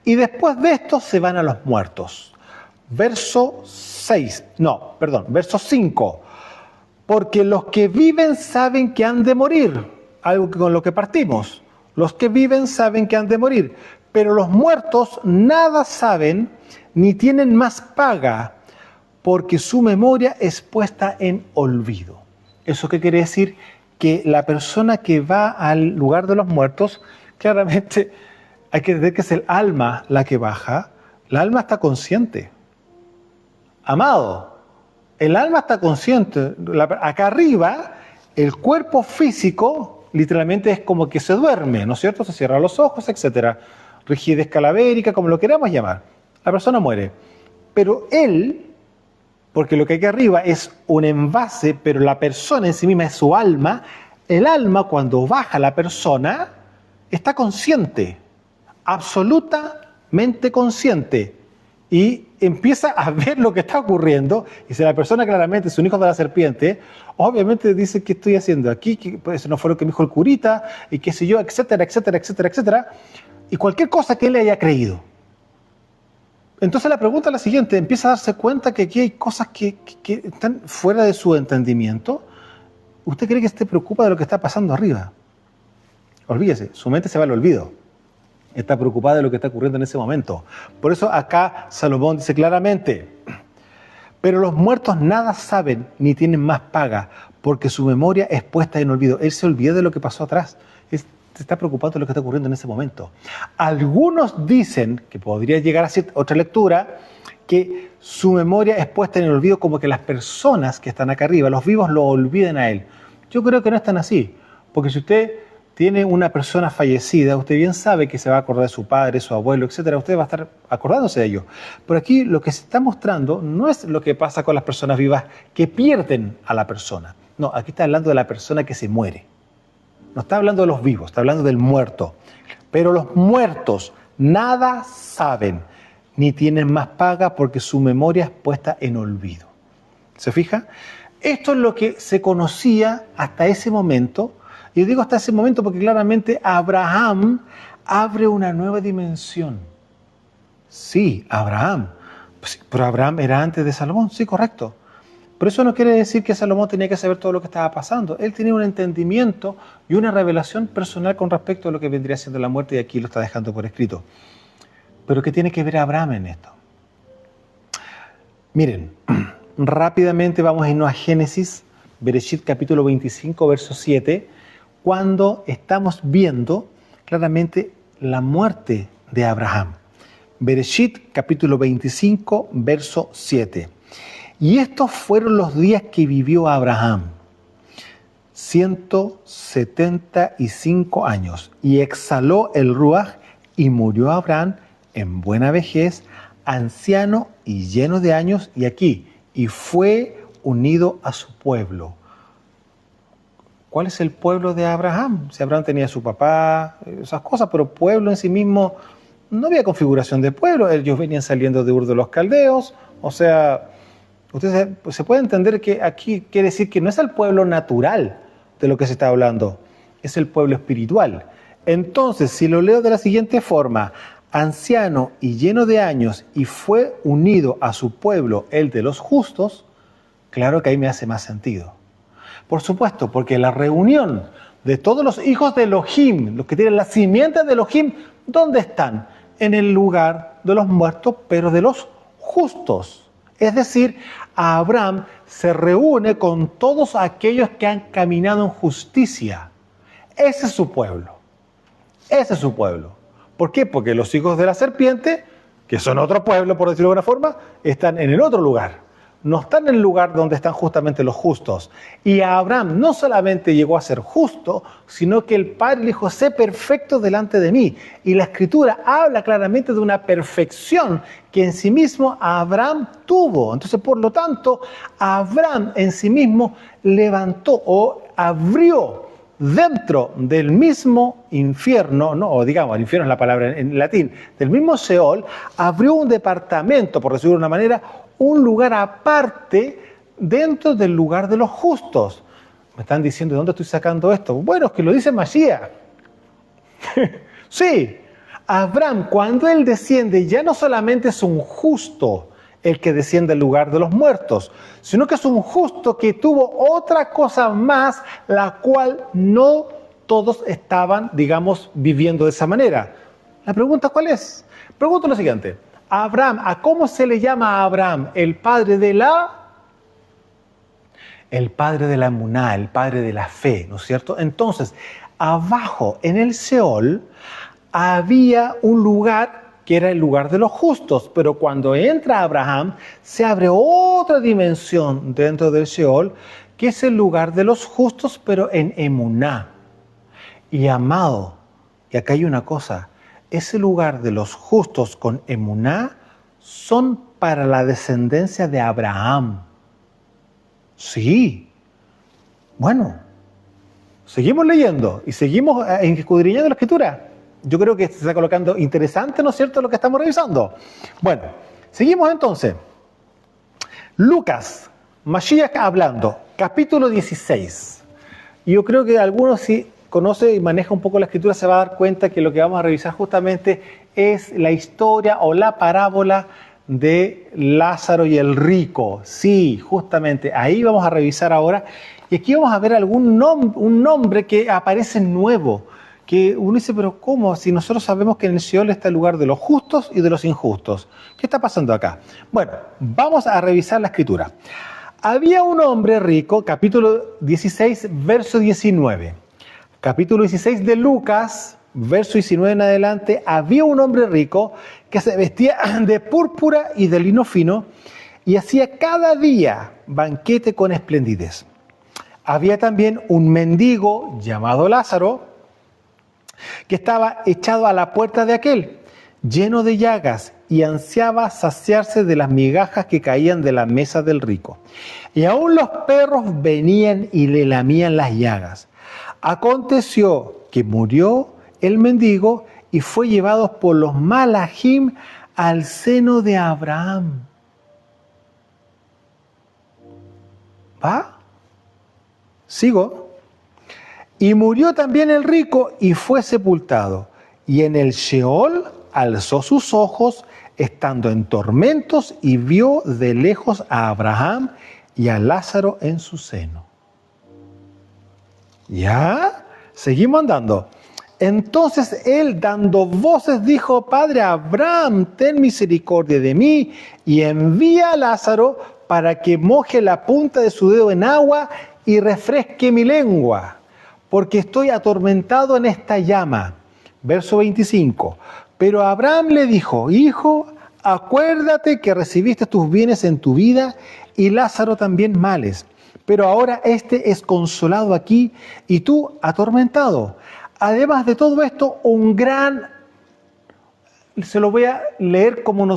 Y después de esto se van a los muertos. Verso 5. Porque los que viven saben que han de morir. Algo con lo que partimos. Los que viven saben que han de morir. Pero los muertos nada saben ni tienen más paga, porque su memoria es puesta en olvido. ¿Eso qué quiere decir? Que la persona que va al lugar de los muertos, claramente hay que entender que es el alma la que baja. El alma está consciente. Amado, el alma está consciente. Acá arriba, el cuerpo físico literalmente es como que se duerme, ¿no es cierto? Se cierran los ojos, etc. Rigidez calavérica, como lo queramos llamar. La persona muere. Pero él, porque lo que hay aquí arriba es un envase, pero la persona en sí misma es su alma. El alma, cuando baja la persona, está consciente. Absolutamente consciente, y empieza a ver lo que está ocurriendo. Y si la persona claramente es un hijo de la serpiente, obviamente dice: ¿qué estoy haciendo aquí? Que eso no fue lo que me dijo el curita, y qué sé yo, etcétera, etcétera, etcétera, etcétera, y cualquier cosa que él le haya creído. Entonces la pregunta es la siguiente: empieza a darse cuenta que aquí hay cosas que están fuera de su entendimiento. ¿Usted cree que se preocupa de lo que está pasando arriba? Olvídese, su mente se va al olvido. Está preocupada de lo que está ocurriendo en ese momento. Por eso acá Salomón dice claramente: pero los muertos nada saben ni tienen más paga, porque su memoria es puesta en olvido. Él se olvida de lo que pasó atrás. Él se está preocupado de lo que está ocurriendo en ese momento. Algunos dicen, que podría llegar a ser otra lectura, que su memoria es puesta en el olvido, como que las personas que están acá arriba, los vivos, lo olviden a él. Yo creo que no es tan así, porque si usted tiene una persona fallecida, usted bien sabe que se va a acordar de su padre, su abuelo, etcétera. Usted va a estar acordándose de ello. Pero aquí lo que se está mostrando no es lo que pasa con las personas vivas que pierden a la persona. No, aquí está hablando de la persona que se muere. No está hablando de los vivos, está hablando del muerto. Pero los muertos nada saben, ni tienen más paga porque su memoria es puesta en olvido. ¿Se fija? Esto es lo que se conocía hasta ese momento. Y digo hasta ese momento porque claramente Abraham abre una nueva dimensión. Sí, Abraham. Pues, pero Abraham era antes de Salomón, sí, correcto. Pero eso no quiere decir que Salomón tenía que saber todo lo que estaba pasando. Él tenía un entendimiento y una revelación personal con respecto a lo que vendría siendo la muerte, y aquí lo está dejando por escrito. Pero ¿qué tiene que ver Abraham en esto? Miren, rápidamente vamos a irnos a Génesis, Bereshit capítulo 25, verso 7, cuando estamos viendo claramente la muerte de Abraham. Bereshit capítulo 25, verso 7. Y estos fueron los días que vivió Abraham, 175 años, y exhaló el ruaj, y murió Abraham en buena vejez, anciano y lleno de años, y aquí, y fue unido a su pueblo. ¿Cuál es el pueblo de Abraham? Si Abraham tenía a su papá, esas cosas, pero pueblo en sí mismo, no había configuración de pueblo. Ellos venían saliendo de Ur de los Caldeos, o sea, se puede entender que aquí quiere decir que no es el pueblo natural de lo que se está hablando, es el pueblo espiritual. Entonces, si lo leo de la siguiente forma, anciano y lleno de años, y fue unido a su pueblo, el de los justos, claro que ahí me hace más sentido. Por supuesto, porque la reunión de todos los hijos de Elohim, los que tienen la simiente de Elohim, ¿dónde están? En el lugar de los muertos, pero de los justos. Es decir, Abraham se reúne con todos aquellos que han caminado en justicia. Ese es su pueblo. Ese es su pueblo. ¿Por qué? Porque los hijos de la serpiente, que son otro pueblo, por decirlo de alguna forma, están en el otro lugar. No están en el lugar donde están justamente los justos. Y Abraham no solamente llegó a ser justo, sino que el Padre le dijo, sé perfecto delante de mí. Y la Escritura habla claramente de una perfección que en sí mismo Abraham tuvo. Entonces, por lo tanto, Abraham en sí mismo levantó o abrió dentro del mismo infierno, no, o digamos, el infierno es la palabra en latín, del mismo Seol, abrió un departamento, por decirlo de una manera, un lugar aparte dentro del lugar de los justos. Me están diciendo, ¿de dónde estoy sacando esto? Bueno, es que lo dice Mashiach. Sí, Abraham, cuando él desciende, ya no solamente es un justo el que desciende al lugar de los muertos, sino que es un justo que tuvo otra cosa más, la cual no todos estaban, digamos, viviendo de esa manera. La pregunta, ¿cuál es? Pregunto lo siguiente. Abraham, ¿a cómo se le llama a Abraham? El padre de la emuná, el padre de la fe, ¿no es cierto? Entonces, abajo en el Seol había un lugar que era el lugar de los justos, pero cuando entra Abraham se abre otra dimensión dentro del Seol, que es el lugar de los justos, pero en emuná. Y amado, y acá hay una cosa, ese lugar de los justos con emuná son para la descendencia de Abraham. Sí. Bueno, seguimos leyendo y seguimos escudriñando la Escritura. Yo creo que se está colocando interesante, ¿no es cierto?, lo que estamos revisando. Bueno, seguimos entonces. Lucas, Mashiach hablando, capítulo 16. Y yo creo que algunos sí conoce y maneja un poco la Escritura, se va a dar cuenta que lo que vamos a revisar justamente es la historia o la parábola de Lázaro y el rico. Sí, justamente, ahí vamos a revisar ahora. Y aquí vamos a ver un nombre que aparece nuevo, que uno dice, pero ¿cómo? Si nosotros sabemos que en el Seol está el lugar de los justos y de los injustos. ¿Qué está pasando acá? Bueno, vamos a revisar la Escritura. Había un hombre rico, capítulo 16, verso 19. Capítulo 16 de Lucas, verso 19 en adelante. Había un hombre rico que se vestía de púrpura y de lino fino y hacía cada día banquete con esplendidez. Había también un mendigo llamado Lázaro que estaba echado a la puerta de aquel, lleno de llagas, y ansiaba saciarse de las migajas que caían de la mesa del rico. Y aún los perros venían y le lamían las llagas. Aconteció que murió el mendigo y fue llevado por los malajim al seno de Abraham. ¿Va? Sigo. Y murió también el rico y fue sepultado. Y en el Sheol alzó sus ojos, estando en tormentos, y vio de lejos a Abraham y a Lázaro en su seno. ¿Ya? Seguimos andando. Entonces él, dando voces, dijo: Padre Abraham, ten misericordia de mí, y envía a Lázaro para que moje la punta de su dedo en agua y refresque mi lengua, porque estoy atormentado en esta llama. Verso 25. Pero Abraham le dijo: Hijo, acuérdate que recibiste tus bienes en tu vida y Lázaro también males. Pero ahora este es consolado aquí y tú atormentado. Además de todo esto, un gran... Se lo voy a leer como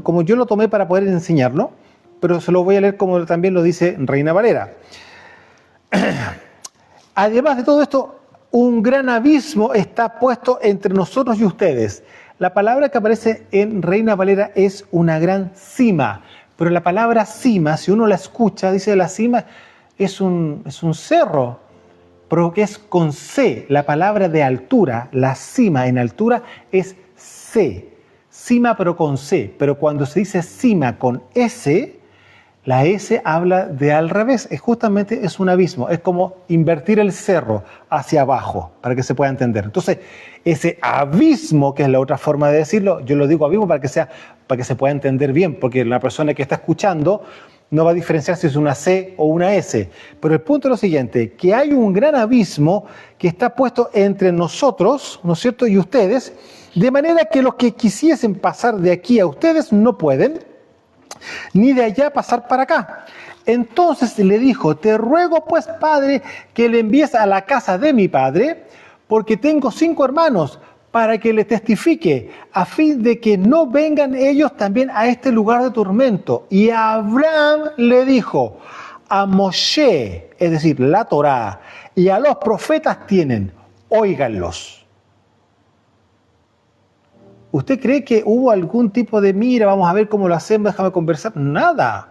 como yo lo tomé para poder enseñarlo, pero se lo voy a leer como también lo dice Reina Valera. Además de todo esto, un gran abismo está puesto entre nosotros y ustedes. La palabra que aparece en Reina Valera es una gran cima, pero la palabra cima, si uno la escucha, dice la cima es un cerro, pero que es con C. La palabra de altura, la cima en altura es C. Cima pero con C, pero cuando se dice cima con S, la S habla de al revés, justamente es un abismo, es como invertir el cerro hacia abajo, para que se pueda entender. Entonces, ese abismo, que es la otra forma de decirlo, yo lo digo abismo para que se pueda entender bien, porque la persona que está escuchando no va a diferenciar si es una C o una S. Pero el punto es lo siguiente, que hay un gran abismo que está puesto entre nosotros, ¿no es cierto?, y ustedes, de manera que los que quisiesen pasar de aquí a ustedes no pueden, ni de allá pasar para acá. Entonces le dijo: te ruego pues, padre, que le envíes a la casa de mi padre, porque tengo 5 hermanos, para que le testifique, a fin de que no vengan ellos también a este lugar de tormento. Y Abraham le dijo: a Moshe, es decir, la Torá, y a los profetas tienen, óiganlos. ¿Usted cree que hubo algún tipo de mira, vamos a ver cómo lo hacemos, déjame conversar? Nada.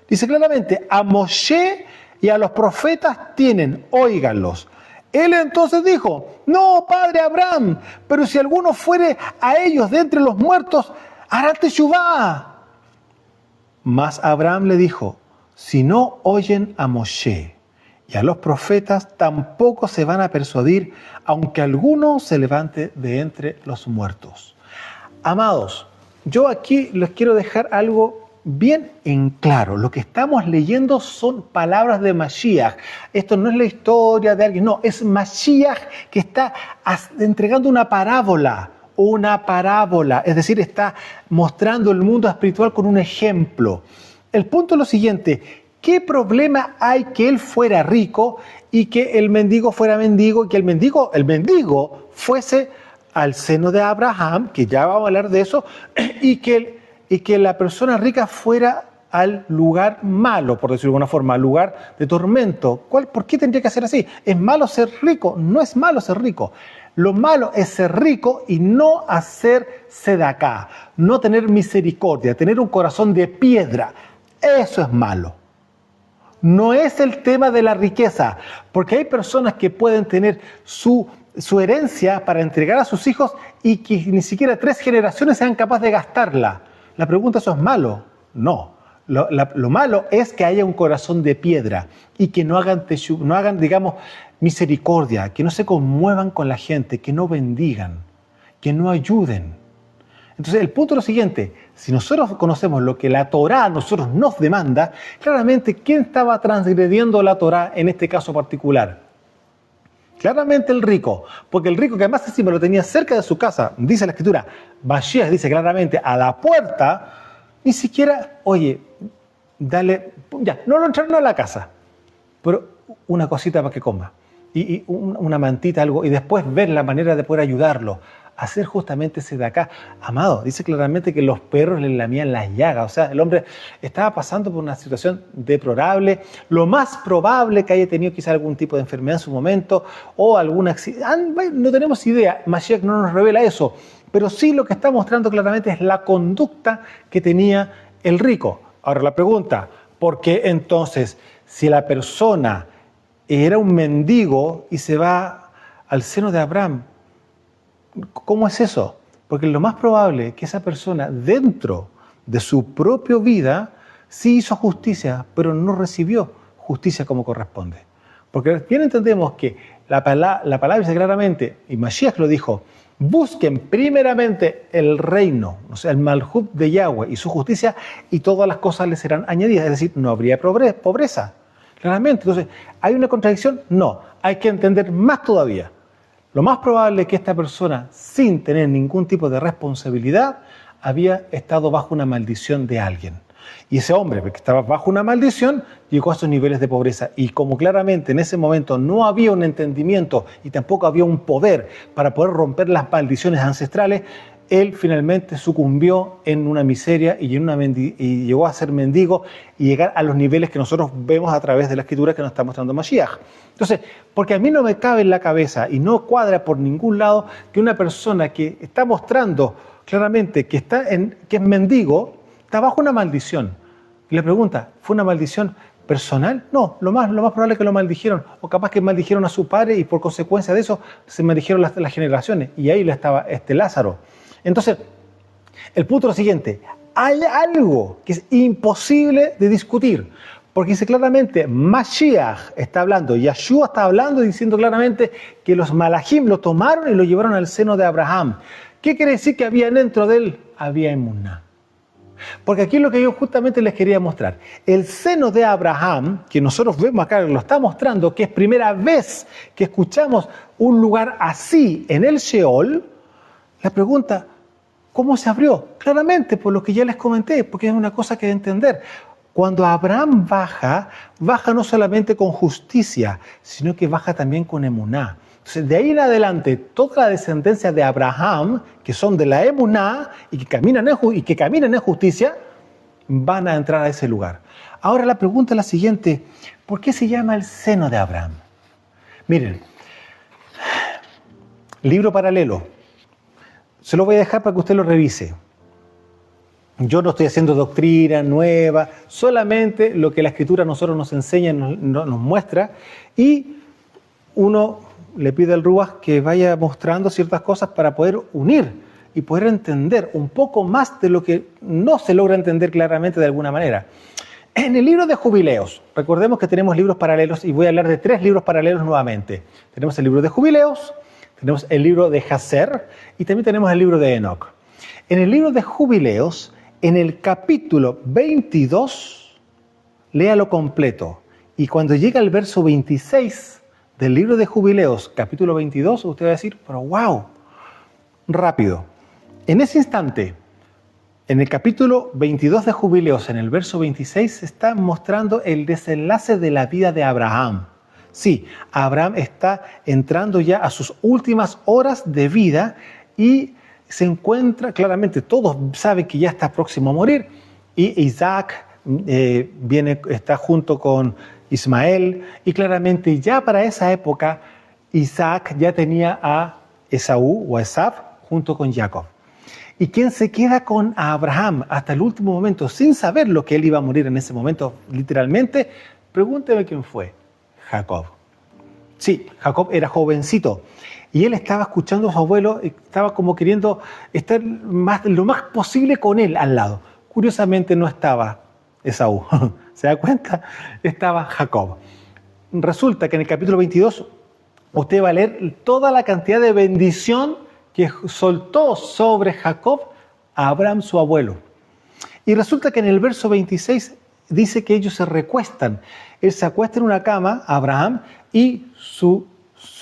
Dice claramente: a Moshe y a los profetas tienen, óiganlos. Él entonces dijo: no, padre Abraham, pero si alguno fuere a ellos de entre los muertos, hará teshuvá. Mas Abraham le dijo: si no oyen a Moshe y a los profetas, tampoco se van a persuadir, aunque alguno se levante de entre los muertos. Amados, yo aquí les quiero dejar algo bien en claro. Lo que estamos leyendo son palabras de Mashiach. Esto no es la historia de alguien, no, es Mashiach que está entregando una parábola, es decir, está mostrando el mundo espiritual con un ejemplo. El punto es lo siguiente: ¿qué problema hay que él fuera rico y que el mendigo fuera mendigo y que el mendigo fuese al seno de Abraham, que ya vamos a hablar de eso, y que la persona rica fuera al lugar malo, por decirlo de alguna forma, al lugar de tormento? ¿Por qué tendría que ser así? ¿Es malo ser rico? No es malo ser rico. Lo malo es ser rico y no hacer sedacá, no tener misericordia, tener un corazón de piedra. Eso es malo. No es el tema de la riqueza, porque hay personas que pueden tener su herencia para entregar a sus hijos y que ni siquiera 3 generaciones sean capaces de gastarla. La pregunta: ¿eso es malo? No. Lo malo es que haya un corazón de piedra y que no hagan, digamos, misericordia, que no se conmuevan con la gente, que no bendigan, que no ayuden. Entonces, el punto es lo siguiente: si nosotros conocemos lo que la Torá a nosotros nos demanda, claramente, ¿quién estaba transgrediendo la Torá en este caso particular? Claramente el rico, porque el rico, que además encima lo tenía cerca de su casa, dice la Escritura, Mashiach dice claramente, a la puerta, ni siquiera, oye, dale, ya, no lo entraron a la casa, pero una cosita para que coma, y una mantita, algo, y después ver la manera de poder ayudarlo, hacer justamente ese de acá. Amado, dice claramente que los perros le lamían las llagas, o sea, el hombre estaba pasando por una situación deplorable, lo más probable que haya tenido quizá algún tipo de enfermedad en su momento, o algún accidente, no tenemos idea, Mashiach no nos revela eso, pero sí lo que está mostrando claramente es la conducta que tenía el rico. Ahora la pregunta, ¿por qué entonces, si la persona era un mendigo y se va al seno de Abraham, cómo es eso? Porque lo más probable es que esa persona, dentro de su propia vida, sí hizo justicia, pero no recibió justicia como corresponde. Porque bien entendemos que la palabra dice claramente, y Mashiach lo dijo, busquen primeramente el reino, o sea, el Malhut de Yahweh y su justicia, y todas las cosas les serán añadidas. Es decir, no habría pobreza. Claramente. Entonces, ¿hay una contradicción? No. Hay que entender más todavía. Lo más probable es que esta persona, sin tener ningún tipo de responsabilidad, había estado bajo una maldición de alguien. Y ese hombre, que estaba bajo una maldición, llegó a esos niveles de pobreza. Y como claramente en ese momento no había un entendimiento y tampoco había un poder para poder romper las maldiciones ancestrales, él finalmente sucumbió en una miseria y llegó a ser mendigo y llegar a los niveles que nosotros vemos a través de la Escritura que nos está mostrando Mashiach. Entonces, porque a mí no me cabe en la cabeza y no cuadra por ningún lado que una persona que está mostrando claramente que es mendigo, está bajo una maldición. Y le pregunta, ¿fue una maldición personal? No, lo más probable es que lo maldijeron, o capaz que maldijeron a su padre y por consecuencia de eso se maldijeron las generaciones. Y ahí estaba Lázaro. Entonces, el punto es lo siguiente: hay algo que es imposible de discutir, porque dice claramente, Mashiach está hablando, Yeshua está hablando diciendo claramente que los malajim lo tomaron y lo llevaron al seno de Abraham. ¿Qué quiere decir que había dentro de él? Había emuná. Porque aquí es lo que yo justamente les quería mostrar. El seno de Abraham, que nosotros vemos acá, lo está mostrando, que es primera vez que escuchamos un lugar así en el Sheol. La pregunta, ¿cómo se abrió? Claramente, por lo que ya les comenté, porque es una cosa que entender. Cuando Abraham baja no solamente con justicia, sino que baja también con emuná. Entonces, de ahí en adelante, toda la descendencia de Abraham, que son de la emuná y que caminan en justicia, van a entrar a ese lugar. Ahora la pregunta es la siguiente: ¿por qué se llama el seno de Abraham? Miren, libro paralelo. Se lo voy a dejar para que usted lo revise. Yo no estoy haciendo doctrina nueva, solamente lo que la Escritura a nosotros nos enseña, nos muestra, y uno le pide al Ruach que vaya mostrando ciertas cosas para poder unir y poder entender un poco más de lo que no se logra entender claramente de alguna manera. En el libro de Jubileos, recordemos que tenemos libros paralelos y voy a hablar de 3 libros paralelos nuevamente. Tenemos el libro de Jubileos, tenemos el libro de Jaser y también tenemos el libro de Enoc. En el libro de Jubileos, en el capítulo 22, léalo completo. Y cuando llega al verso 26 del libro de Jubileos, capítulo 22, usted va a decir, pero wow, rápido. En ese instante, en el capítulo 22 de Jubileos, en el verso 26, se está mostrando el desenlace de la vida de Abraham. Sí, Abraham está entrando ya a sus últimas horas de vida y se encuentra, claramente todos saben que ya está próximo a morir, y Isaac está junto con Ismael, y claramente ya para esa época Isaac ya tenía a Esaú o Esaf junto con Jacob. ¿Y quién se queda con Abraham hasta el último momento sin saber lo que él iba a morir en ese momento literalmente? Pregúnteme quién fue. Jacob. Sí, Jacob era jovencito y él estaba escuchando a su abuelo, estaba como queriendo estar lo más posible con él al lado. Curiosamente no estaba Esaú, ¿se da cuenta? Estaba Jacob. Resulta que en el capítulo 22 usted va a leer toda la cantidad de bendición que soltó sobre Jacob a Abraham su abuelo. Y resulta que en el verso 26 dice que ellos se recuestan. Él se acuesta en una cama, Abraham, y su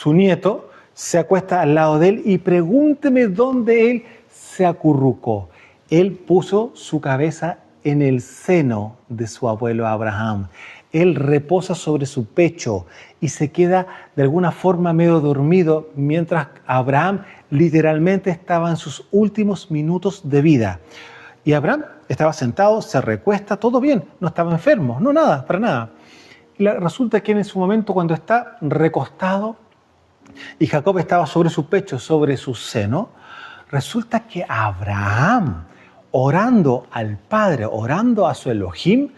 nieto se acuesta al lado de él, y pregúnteme dónde él se acurrucó. Él puso su cabeza en el seno de su abuelo Abraham. Él reposa sobre su pecho y se queda de alguna forma medio dormido mientras Abraham literalmente estaba en sus últimos minutos de vida. Y Abraham estaba sentado, se recuesta, todo bien, no estaba enfermo, no nada, para nada. Y resulta que en su momento, cuando está recostado y Jacob estaba sobre su pecho, sobre su seno, resulta que Abraham, orando al Padre, orando a su Elohim,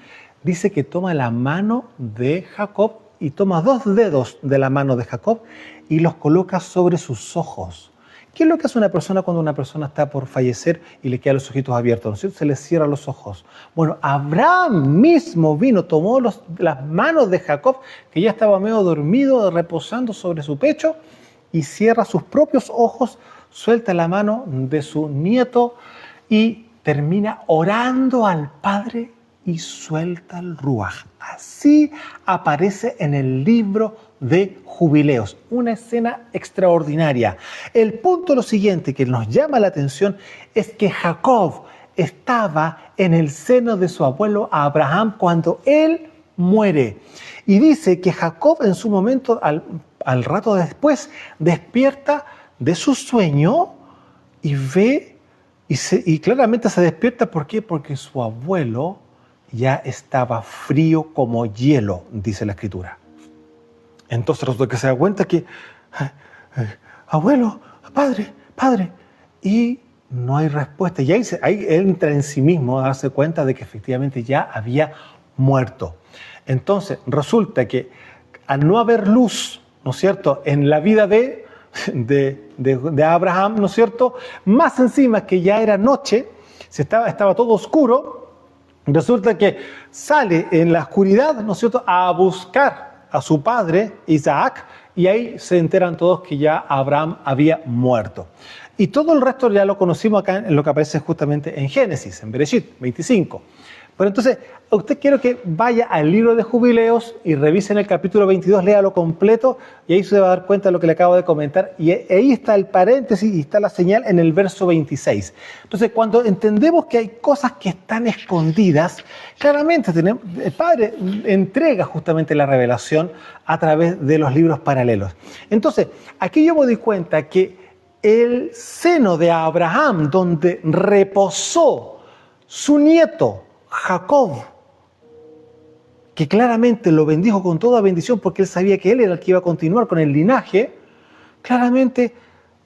dice que toma la mano de Jacob y toma 2 dedos de la mano de Jacob y los coloca sobre sus ojos. ¿Qué es lo que hace una persona cuando una persona está por fallecer y le quedan los ojitos abiertos? ¿No es cierto? Se le cierran los ojos. Bueno, Abraham mismo vino, tomó las manos de Jacob, que ya estaba medio dormido, reposando sobre su pecho, y cierra sus propios ojos, suelta la mano de su nieto y termina orando al Padre y suelta el ruaj. Así aparece en el libro de Jubileos, una escena extraordinaria. El punto lo siguiente que nos llama la atención es que Jacob estaba en el seno de su abuelo Abraham cuando él muere. Y dice que Jacob en su momento, al rato después, despierta de su sueño y ve, y claramente se despierta, ¿por qué? Porque su abuelo ya estaba frío como hielo, dice la Escritura. Entonces resulta que se da cuenta que, abuelo, padre, y no hay respuesta. Y ahí entra en sí mismo a darse cuenta de que efectivamente ya había muerto. Entonces resulta que al no haber luz, ¿no es cierto?, en la vida de Abraham, ¿no es cierto?, más encima que ya era noche, estaba todo oscuro. Resulta que sale en la oscuridad, ¿no es cierto?, a buscar a su padre Isaac, y ahí se enteran todos que ya Abraham había muerto. Y todo el resto ya lo conocimos acá en lo que aparece justamente en Génesis, en Bereshit 25. Pero entonces, usted quiero que vaya al libro de Jubileos y revisen el capítulo 22, léalo completo, y ahí se va a dar cuenta de lo que le acabo de comentar. Y ahí está el paréntesis y está la señal en el verso 26. Entonces, cuando entendemos que hay cosas que están escondidas, claramente el Padre entrega justamente la revelación a través de los libros paralelos. Entonces, aquí yo me doy cuenta que el seno de Abraham, donde reposó su nieto Jacob, que claramente lo bendijo con toda bendición porque él sabía que él era el que iba a continuar con el linaje, claramente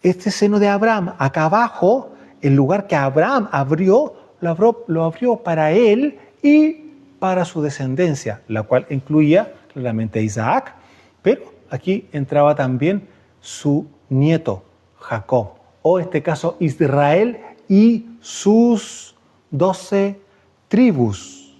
este seno de Abraham, acá abajo, el lugar que Abraham abrió, lo abrió para él y para su descendencia, la cual incluía claramente a Isaac, pero aquí entraba también su nieto Jacob, o en este caso Israel y sus 12 tribus.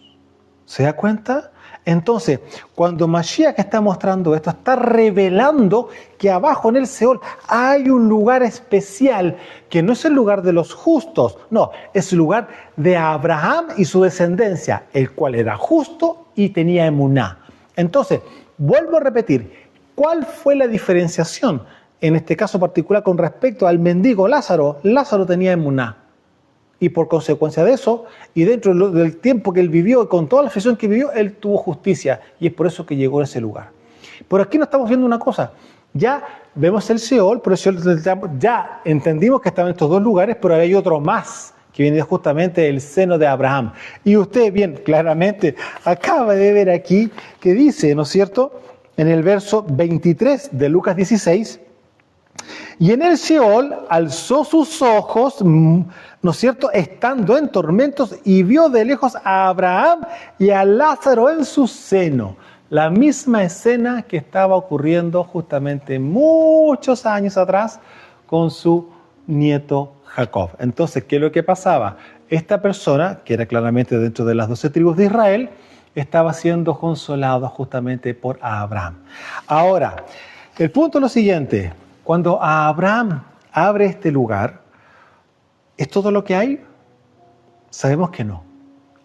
¿Se da cuenta? Entonces, cuando Mashiach está mostrando esto, está revelando que abajo en el Seol hay un lugar especial, que no es el lugar de los justos, no, es el lugar de Abraham y su descendencia, el cual era justo y tenía emuná. Entonces, vuelvo a repetir, ¿cuál fue la diferenciación en este caso particular con respecto al mendigo Lázaro? Lázaro tenía emuná. Y por consecuencia de eso, y dentro del tiempo que él vivió, y con toda la aflicción que vivió, él tuvo justicia. Y es por eso que llegó a ese lugar. Pero aquí no estamos viendo una cosa. Ya vemos el Seol, pero ya entendimos que estaban estos 2 lugares, pero hay otro más, que viene justamente del seno de Abraham. Y usted bien claramente acaba de ver aquí que dice, ¿no es cierto?, en el verso 23 de Lucas 16, y en el Seol alzó sus ojos, ¿no es cierto?, estando en tormentos, y vio de lejos a Abraham y a Lázaro en su seno. La misma escena que estaba ocurriendo justamente muchos años atrás con su nieto Jacob. Entonces, ¿qué es lo que pasaba? Esta persona, que era claramente dentro de las 12 tribus de Israel, estaba siendo consolado justamente por Abraham. Ahora, el punto es lo siguiente. Cuando Abraham abre este lugar, ¿es todo lo que hay? Sabemos que no.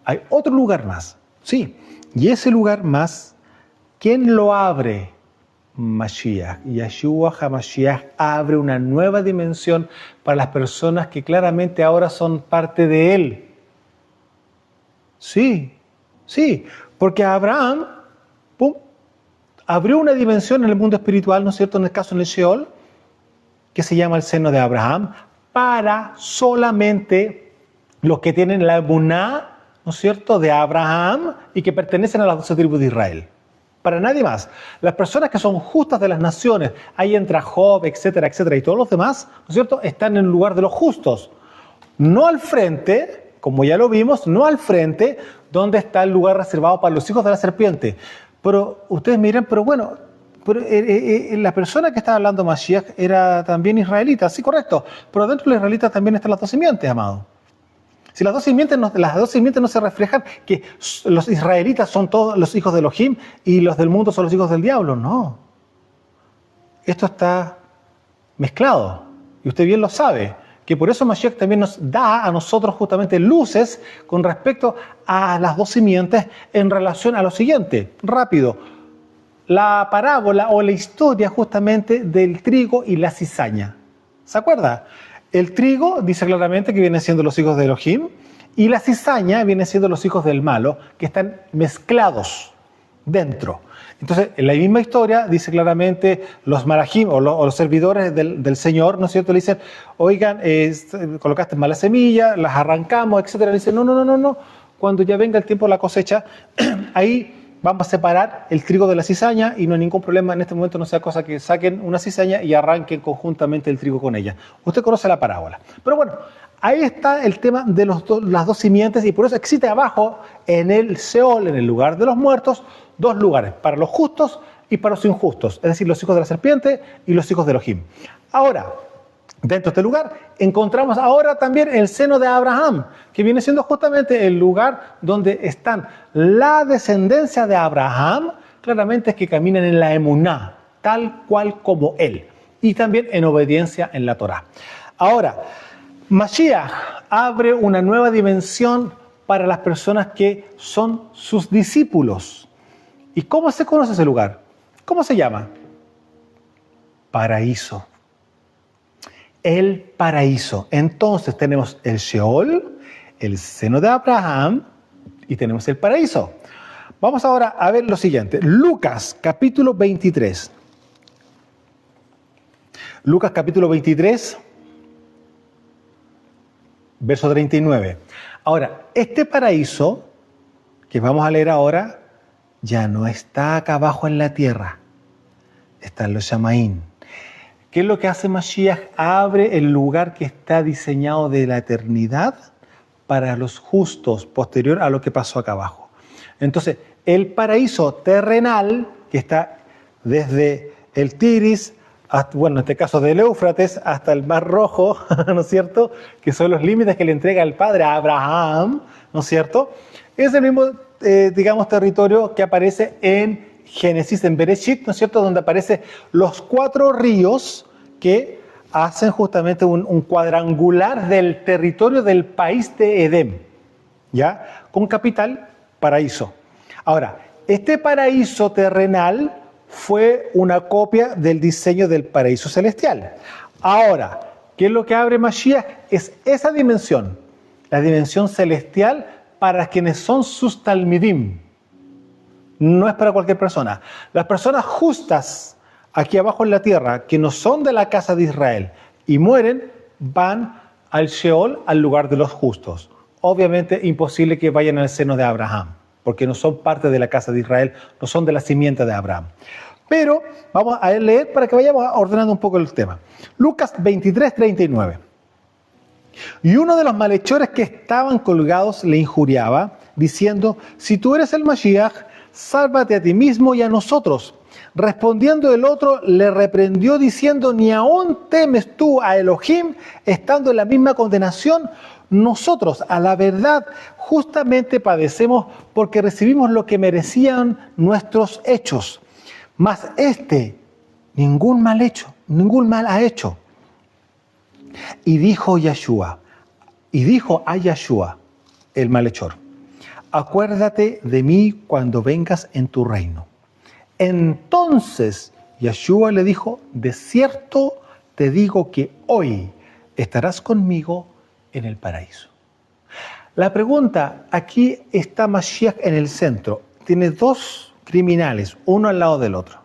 Hay otro lugar más. Sí, y ese lugar más, ¿quién lo abre? Mashiach. Yeshua HaMashiach abre una nueva dimensión para las personas que claramente ahora son parte de Él. Sí, porque Abraham, abrió una dimensión en el mundo espiritual, ¿no es cierto?, en el caso en el Sheol, que se llama el seno de Abraham, para solamente los que tienen la emuná, ¿no es cierto?, de Abraham y que pertenecen a las 12 tribus de Israel. Para nadie más. Las personas que son justas de las naciones, ahí entra Job, etcétera, etcétera, y todos los demás, ¿no es cierto?, están en el lugar de los justos. No al frente, como ya lo vimos, no al frente, donde está el lugar reservado para los hijos de la serpiente. Pero ustedes miren, pero bueno, la persona que estaba hablando Mashiach era también israelita, sí, correcto, pero dentro de los israelitas también están las dos simientes, amado. Si las dos simientes no se reflejan que los israelitas son todos los hijos de Elohim y los del mundo son los hijos del diablo, no. Esto está mezclado y usted bien lo sabe, que por eso Mashiach también nos da a nosotros justamente luces con respecto a las dos simientes en relación a lo siguiente. Rápido, la parábola o la historia justamente del trigo y la cizaña. ¿Se acuerda? El trigo dice claramente que vienen siendo los hijos de Elohim y la cizaña viene siendo los hijos del malo, que están mezclados dentro. Entonces, en la misma historia dice claramente los marajim o los servidores del Señor, ¿no es cierto? Le dicen, oigan, colocaste mala semilla, las arrancamos, etcétera. Le dicen, no. Cuando ya venga el tiempo de la cosecha, ahí vamos a separar el trigo de la cizaña y no hay ningún problema. En este momento no sea cosa que saquen una cizaña y arranquen conjuntamente el trigo con ella. Usted conoce la parábola. Pero bueno, ahí está el tema de las dos simientes y por eso existe abajo en el Seol, en el lugar de los muertos, dos lugares, para los justos y para los injustos, es decir, los hijos de la serpiente y los hijos de Elohim. Ahora, dentro de este lugar encontramos ahora también el seno de Abraham, que viene siendo justamente el lugar donde están la descendencia de Abraham, claramente es que caminan en la emuná, tal cual como él, y también en obediencia en la Torá. Ahora, Mashiach abre una nueva dimensión para las personas que son sus discípulos. ¿Y cómo se conoce ese lugar? ¿Cómo se llama? Paraíso. El paraíso. Entonces tenemos el Sheol, el seno de Abraham y tenemos el paraíso. Vamos ahora a ver lo siguiente. Lucas capítulo 23. Lucas capítulo 23, verso 39. Ahora, este paraíso que vamos a leer ahora ya no está acá abajo en la tierra, está en los Shamaín. ¿Qué es lo que hace Mashiach? Abre el lugar que está diseñado de la eternidad para los justos, posterior a lo que pasó acá abajo. Entonces, el paraíso terrenal, que está desde el Tigris, hasta, bueno, en este caso del Éufrates, hasta el Mar Rojo, ¿no es cierto?, que son los límites que le entrega el Padre a Abraham, ¿no es cierto?, es el mismo, digamos, territorio que aparece en Génesis, en Bereshit, ¿no es cierto?, donde aparecen los 4 ríos que hacen justamente un cuadrangular del territorio del país de Edén, ¿ya?, con capital, paraíso. Ahora, este paraíso terrenal fue una copia del diseño del paraíso celestial. Ahora, ¿qué es lo que abre Mashiach? Es esa dimensión, la dimensión celestial para quienes son sus talmidim. No es para cualquier persona. Las personas justas aquí abajo en la tierra, que no son de la casa de Israel y mueren, van al Sheol, al lugar de los justos. Obviamente imposible que vayan al seno de Abraham, porque no son parte de la casa de Israel, no son de la simiente de Abraham. Pero vamos a leer para que vayamos ordenando un poco el tema. Lucas 23, 39. Y uno de los malhechores que estaban colgados le injuriaba, diciendo, si tú eres el Mashiach, sálvate a ti mismo y a nosotros. Respondiendo el otro, le reprendió diciendo, ni aún temes tú a Elohim, estando en la misma condenación. Nosotros, a la verdad, justamente padecemos porque recibimos lo que merecían nuestros hechos. Mas ningún mal ha hecho. Y dijo a Yeshua, el malhechor: acuérdate de mí cuando vengas en tu reino. Entonces Yeshua le dijo: de cierto te digo que hoy estarás conmigo en el paraíso. La pregunta, aquí está Mashiach en el centro. Tiene dos criminales, uno al lado del otro.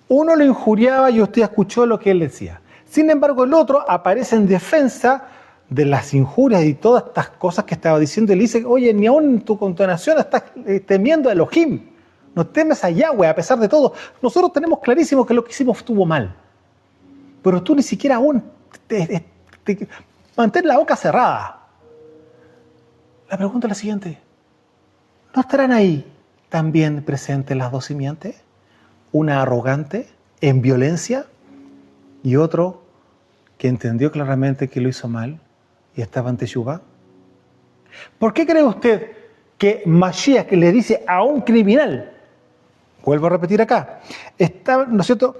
Uno lo injuriaba y usted escuchó lo que él decía. Sin embargo, el otro aparece en defensa de las injurias y todas estas cosas que estaba diciendo. Él dice: oye, ni aún en tu condenación estás temiendo a Elohim. No temes a Yahweh a pesar de todo. Nosotros tenemos clarísimo que lo que hicimos estuvo mal. Pero tú ni siquiera aún mantén la boca cerrada. La pregunta es la siguiente: ¿no estarán ahí también presentes las dos simientes? Una arrogante, en violencia, y otro que entendió claramente que lo hizo mal y estaba en Teshuvá. ¿Por qué cree usted que Mashiach le dice a un criminal? Vuelvo a repetir acá. Está, ¿no es cierto?,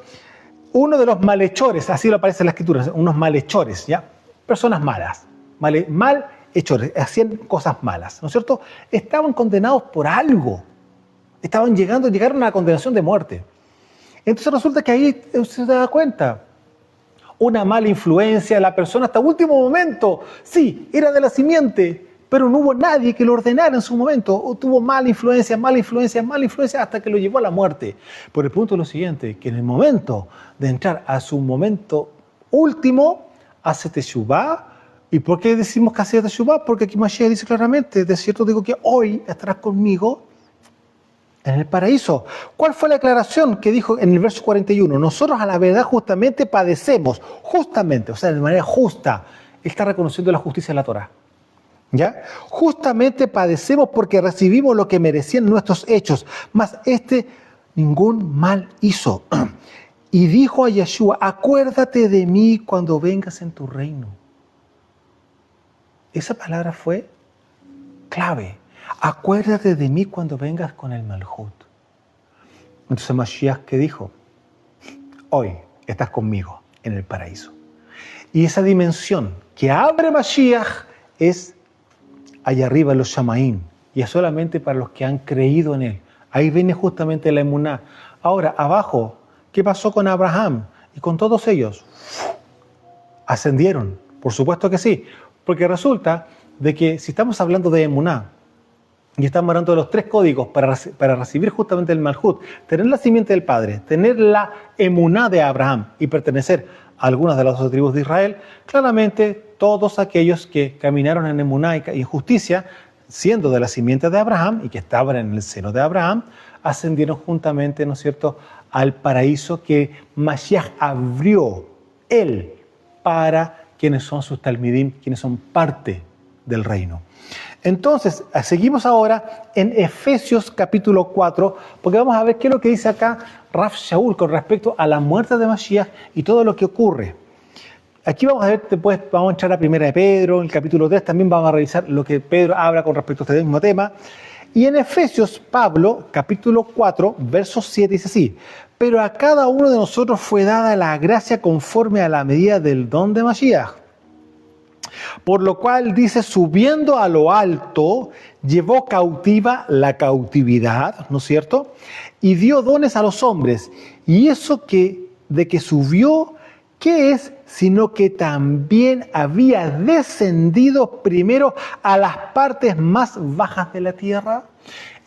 uno de los malhechores, así lo aparece en la Escritura, unos malhechores, ¿ya? Personas malas, malhechores, hacían cosas malas, ¿no es cierto? Estaban condenados por algo. Llegaron a la condenación de muerte. Entonces resulta que ahí se da cuenta. Una mala influencia, la persona hasta último momento, sí, era de la simiente, pero no hubo nadie que lo ordenara en su momento. O tuvo mala influencia, hasta que lo llevó a la muerte. Por el punto es lo siguiente, que en el momento de entrar a su momento último, hace teshuvá. ¿Y por qué decimos que hace teshuvá? Porque aquí Mashiach dice claramente: de cierto digo que hoy estarás conmigo en el paraíso. ¿Cuál fue la aclaración que dijo en el verso 41? Nosotros a la verdad justamente padecemos, justamente, o sea, de manera justa. Él está reconociendo la justicia de la Torá. ¿Ya? Justamente padecemos porque recibimos lo que merecían nuestros hechos, mas ningún mal hizo. Y dijo a Yeshua: acuérdate de mí cuando vengas en tu reino. Esa palabra fue clave. Acuérdate de mí cuando vengas con el Malhut. Entonces Mashiach, ¿qué dijo? Hoy estás conmigo en el paraíso. Y esa dimensión que abre Mashiach es allá arriba en los Shamaim, y es solamente para los que han creído en él. Ahí viene justamente la emuná. Ahora, abajo, ¿qué pasó con Abraham y con todos ellos? ¿Ascendieron? Por supuesto que sí, porque resulta de que si estamos hablando de emuná, y estamos hablando de los tres códigos para recibir justamente el Malhut, tener la simiente del Padre, tener la emuná de Abraham y pertenecer a algunas de las 12 tribus de Israel, claramente todos aquellos que caminaron en emuná y justicia, siendo de la simiente de Abraham y que estaban en el seno de Abraham, ascendieron juntamente, ¿no es cierto?, al paraíso que Mashiach abrió él para quienes son sus talmidim, quienes son parte del reino. Entonces, seguimos ahora en Efesios capítulo 4, porque vamos a ver qué es lo que dice acá Rav Shaul con respecto a la muerte de Mashiach y todo lo que ocurre. Aquí vamos a ver, después vamos a entrar a Primera de Pedro, en el capítulo 3, también vamos a revisar lo que Pedro habla con respecto a este mismo tema. Y en Efesios, Pablo, capítulo 4, verso 7, dice así: pero a cada uno de nosotros fue dada la gracia conforme a la medida del don de Mashiach. Por lo cual dice: subiendo a lo alto, llevó cautiva la cautividad, ¿no es cierto?, y dio dones a los hombres. Y eso de que subió, ¿qué es? Sino que también había descendido primero a las partes más bajas de la tierra.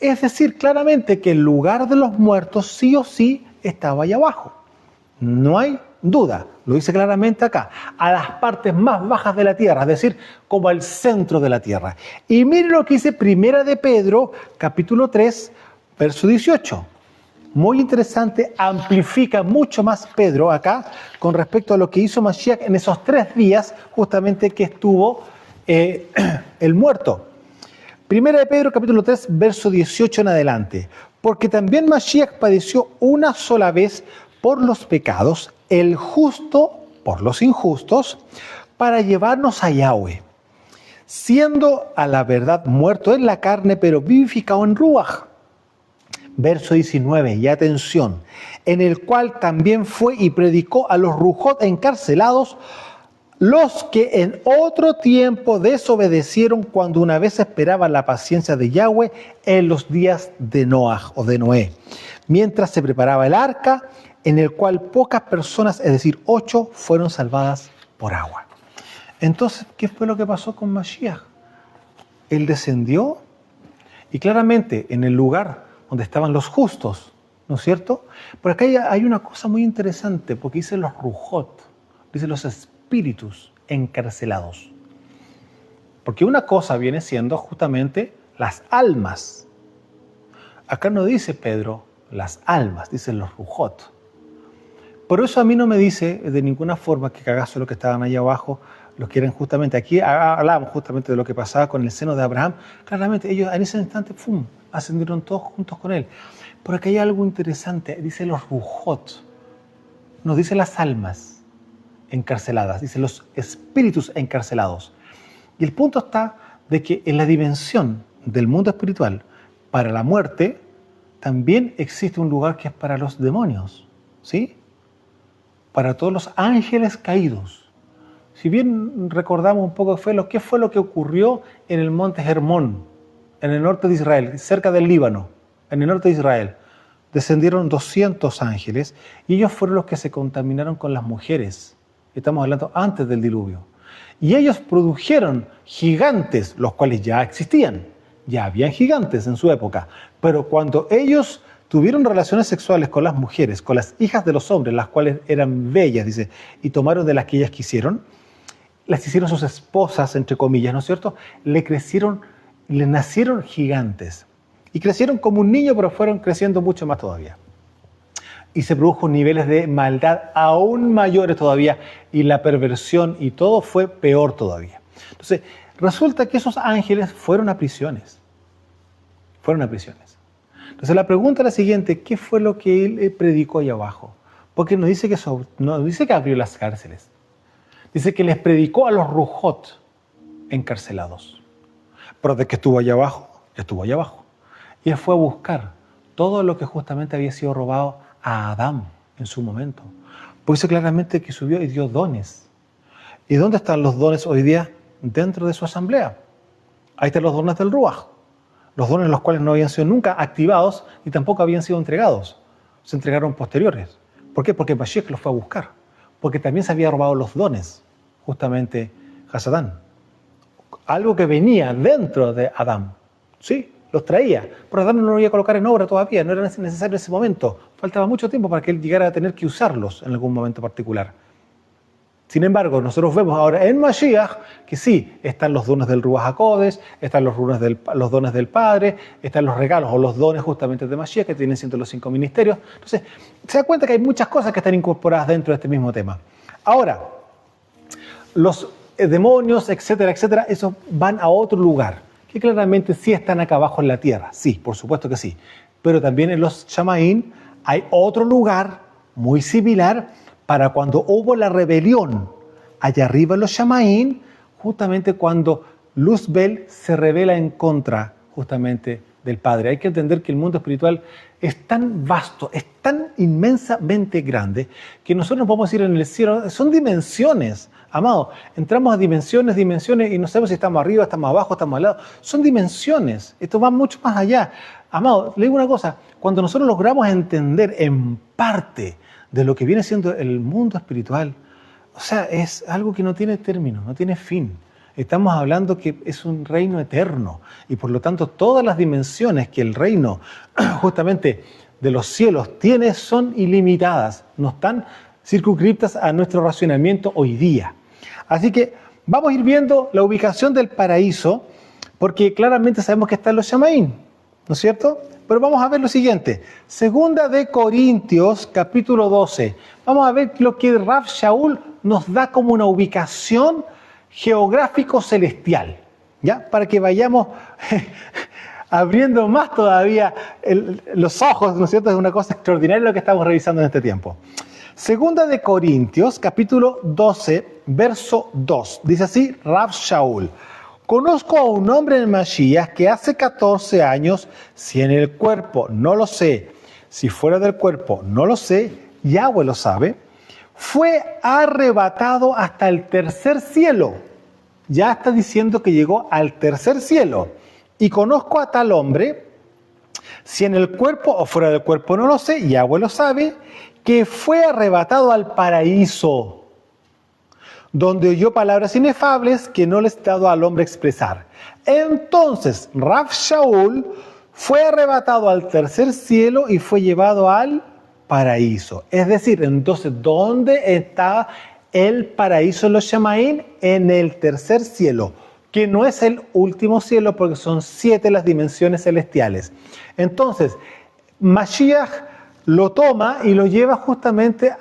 Es decir, claramente que el lugar de los muertos sí o sí estaba allá abajo. No hay duda, lo dice claramente acá, a las partes más bajas de la tierra, es decir, como al centro de la tierra. Y mire lo que dice Primera de Pedro, capítulo 3, verso 18. Muy interesante, amplifica mucho más Pedro acá con respecto a lo que hizo Mashiach en esos 3 días justamente que estuvo el muerto. Primera de Pedro, capítulo 3, verso 18 en adelante. Porque también Mashiach padeció una sola vez por los pecados, el justo por los injustos, para llevarnos a Yahweh, siendo a la verdad muerto en la carne, pero vivificado en Ruach. Verso 19, y atención, en el cual también fue y predicó a los Rujot encarcelados, los que en otro tiempo desobedecieron cuando una vez esperaban la paciencia de Yahweh en los días de Noaj o de Noé, mientras se preparaba el arca, en el cual pocas personas, es decir, 8, fueron salvadas por agua. Entonces, ¿qué fue lo que pasó con Mashiach? Él descendió y claramente en el lugar donde estaban los justos, ¿no es cierto? Por acá hay una cosa muy interesante, porque dice los rujot, dice los espíritus encarcelados. Porque una cosa viene siendo justamente las almas. Acá no dice Pedro las almas, dice los rujot. Por eso a mí no me dice de ninguna forma que cagazo lo que estaban allá abajo, los que eran justamente, aquí hablábamos justamente de lo que pasaba con el seno de Abraham. Claramente ellos en ese instante, ¡pum!, ascendieron todos juntos con él. Por acá hay algo interesante, dice los rujot, no dice las almas encarceladas, dice los espíritus encarcelados. Y el punto está de que en la dimensión del mundo espiritual, para la muerte, también existe un lugar que es para los demonios, ¿sí? Para todos los ángeles caídos. Si bien recordamos un poco qué fue lo que ocurrió en el monte Hermón, en el norte de Israel, cerca del Líbano, en el norte de Israel, descendieron 200 ángeles y ellos fueron los que se contaminaron con las mujeres. Estamos hablando antes del diluvio. Y ellos produjeron gigantes, los cuales ya existían. Ya habían gigantes en su época. Pero cuando ellos tuvieron relaciones sexuales con las mujeres, con las hijas de los hombres, las cuales eran bellas, dice, y tomaron de las que ellas quisieron, las hicieron sus esposas, entre comillas, ¿no es cierto? Le nacieron gigantes. Y crecieron como un niño, pero fueron creciendo mucho más todavía. Y se produjo niveles de maldad aún mayores todavía, y la perversión y todo fue peor todavía. Entonces, resulta que esos ángeles fueron a prisiones. Fueron a prisiones. Entonces la pregunta es la siguiente: ¿qué fue lo que él predicó ahí abajo? Porque no dice que abrió las cárceles. Dice que les predicó a los rujot encarcelados. Pero de que estuvo allá abajo, estuvo allá abajo. Y él fue a buscar todo lo que justamente había sido robado a Adán en su momento. Porque dice claramente que subió y dio dones. ¿Y dónde están los dones hoy día? Dentro de su asamblea. Ahí están los dones del Ruach. Los dones los cuales no habían sido nunca activados y tampoco habían sido entregados. Se entregaron posteriores. ¿Por qué? Porque Mashiach los fue a buscar. Porque también se había robado los dones, justamente Hasadán. Algo que venía dentro de Adán. Sí, los traía. Pero Adán no lo iba a colocar en obra todavía. No era necesario en ese momento. Faltaba mucho tiempo para que él llegara a tener que usarlos en algún momento particular. Sin embargo, nosotros vemos ahora en Mashiach que sí, están los dones del Ruach HaKodesh, están los dones del Padre, están los regalos o los dones justamente de Mashiach, que tienen siendo los 5 ministerios. Entonces, se da cuenta que hay muchas cosas que están incorporadas dentro de este mismo tema. Ahora, los demonios, etcétera, etcétera, esos van a otro lugar, que claramente sí están acá abajo en la tierra. Sí, por supuesto que sí. Pero también en los Shamaín hay otro lugar muy similar, para cuando hubo la rebelión allá arriba en los Shamaín, justamente cuando Luzbel se rebela en contra justamente del Padre. Hay que entender que el mundo espiritual es tan vasto, es tan inmensamente grande, que nosotros no podemos ir en el cielo, son dimensiones, amado. Entramos a dimensiones, y no sabemos si estamos arriba, estamos abajo, estamos al lado. Son dimensiones, esto va mucho más allá. Amado, le digo una cosa, cuando nosotros logramos entender en parte de lo que viene siendo el mundo espiritual, o sea, es algo que no tiene término, no tiene fin. Estamos hablando que es un reino eterno y por lo tanto todas las dimensiones que el reino justamente de los cielos tiene son ilimitadas, no están circunscritas a nuestro racionamiento hoy día. Así que vamos a ir viendo la ubicación del paraíso, porque claramente sabemos que está en los Shamaín, ¿no es cierto? Pero vamos a ver lo siguiente. Segunda de Corintios, capítulo 12. Vamos a ver lo que Rav Shaul nos da como una ubicación geográfico celestial, ¿ya? Para que vayamos abriendo más todavía los ojos, ¿no es cierto? Es una cosa extraordinaria lo que estamos revisando en este tiempo. Segunda de Corintios, capítulo 12, verso 2. Dice así Rav Shaul: conozco a un hombre en Mashiach que hace 14 años, si en el cuerpo no lo sé, si fuera del cuerpo no lo sé, Yahweh lo sabe, fue arrebatado hasta el tercer cielo. Ya está diciendo que llegó al tercer cielo. Y conozco a tal hombre, si en el cuerpo o fuera del cuerpo no lo sé, Yahweh lo sabe, que fue arrebatado al paraíso, donde oyó palabras inefables que no les he dado al hombre expresar. Entonces, Rav Shaul fue arrebatado al tercer cielo y fue llevado al paraíso. Es decir, entonces, ¿dónde está el paraíso en los Shamaín? En el tercer cielo, que no es el último cielo porque son 7 las dimensiones celestiales. Entonces, Mashiach lo toma y lo lleva justamente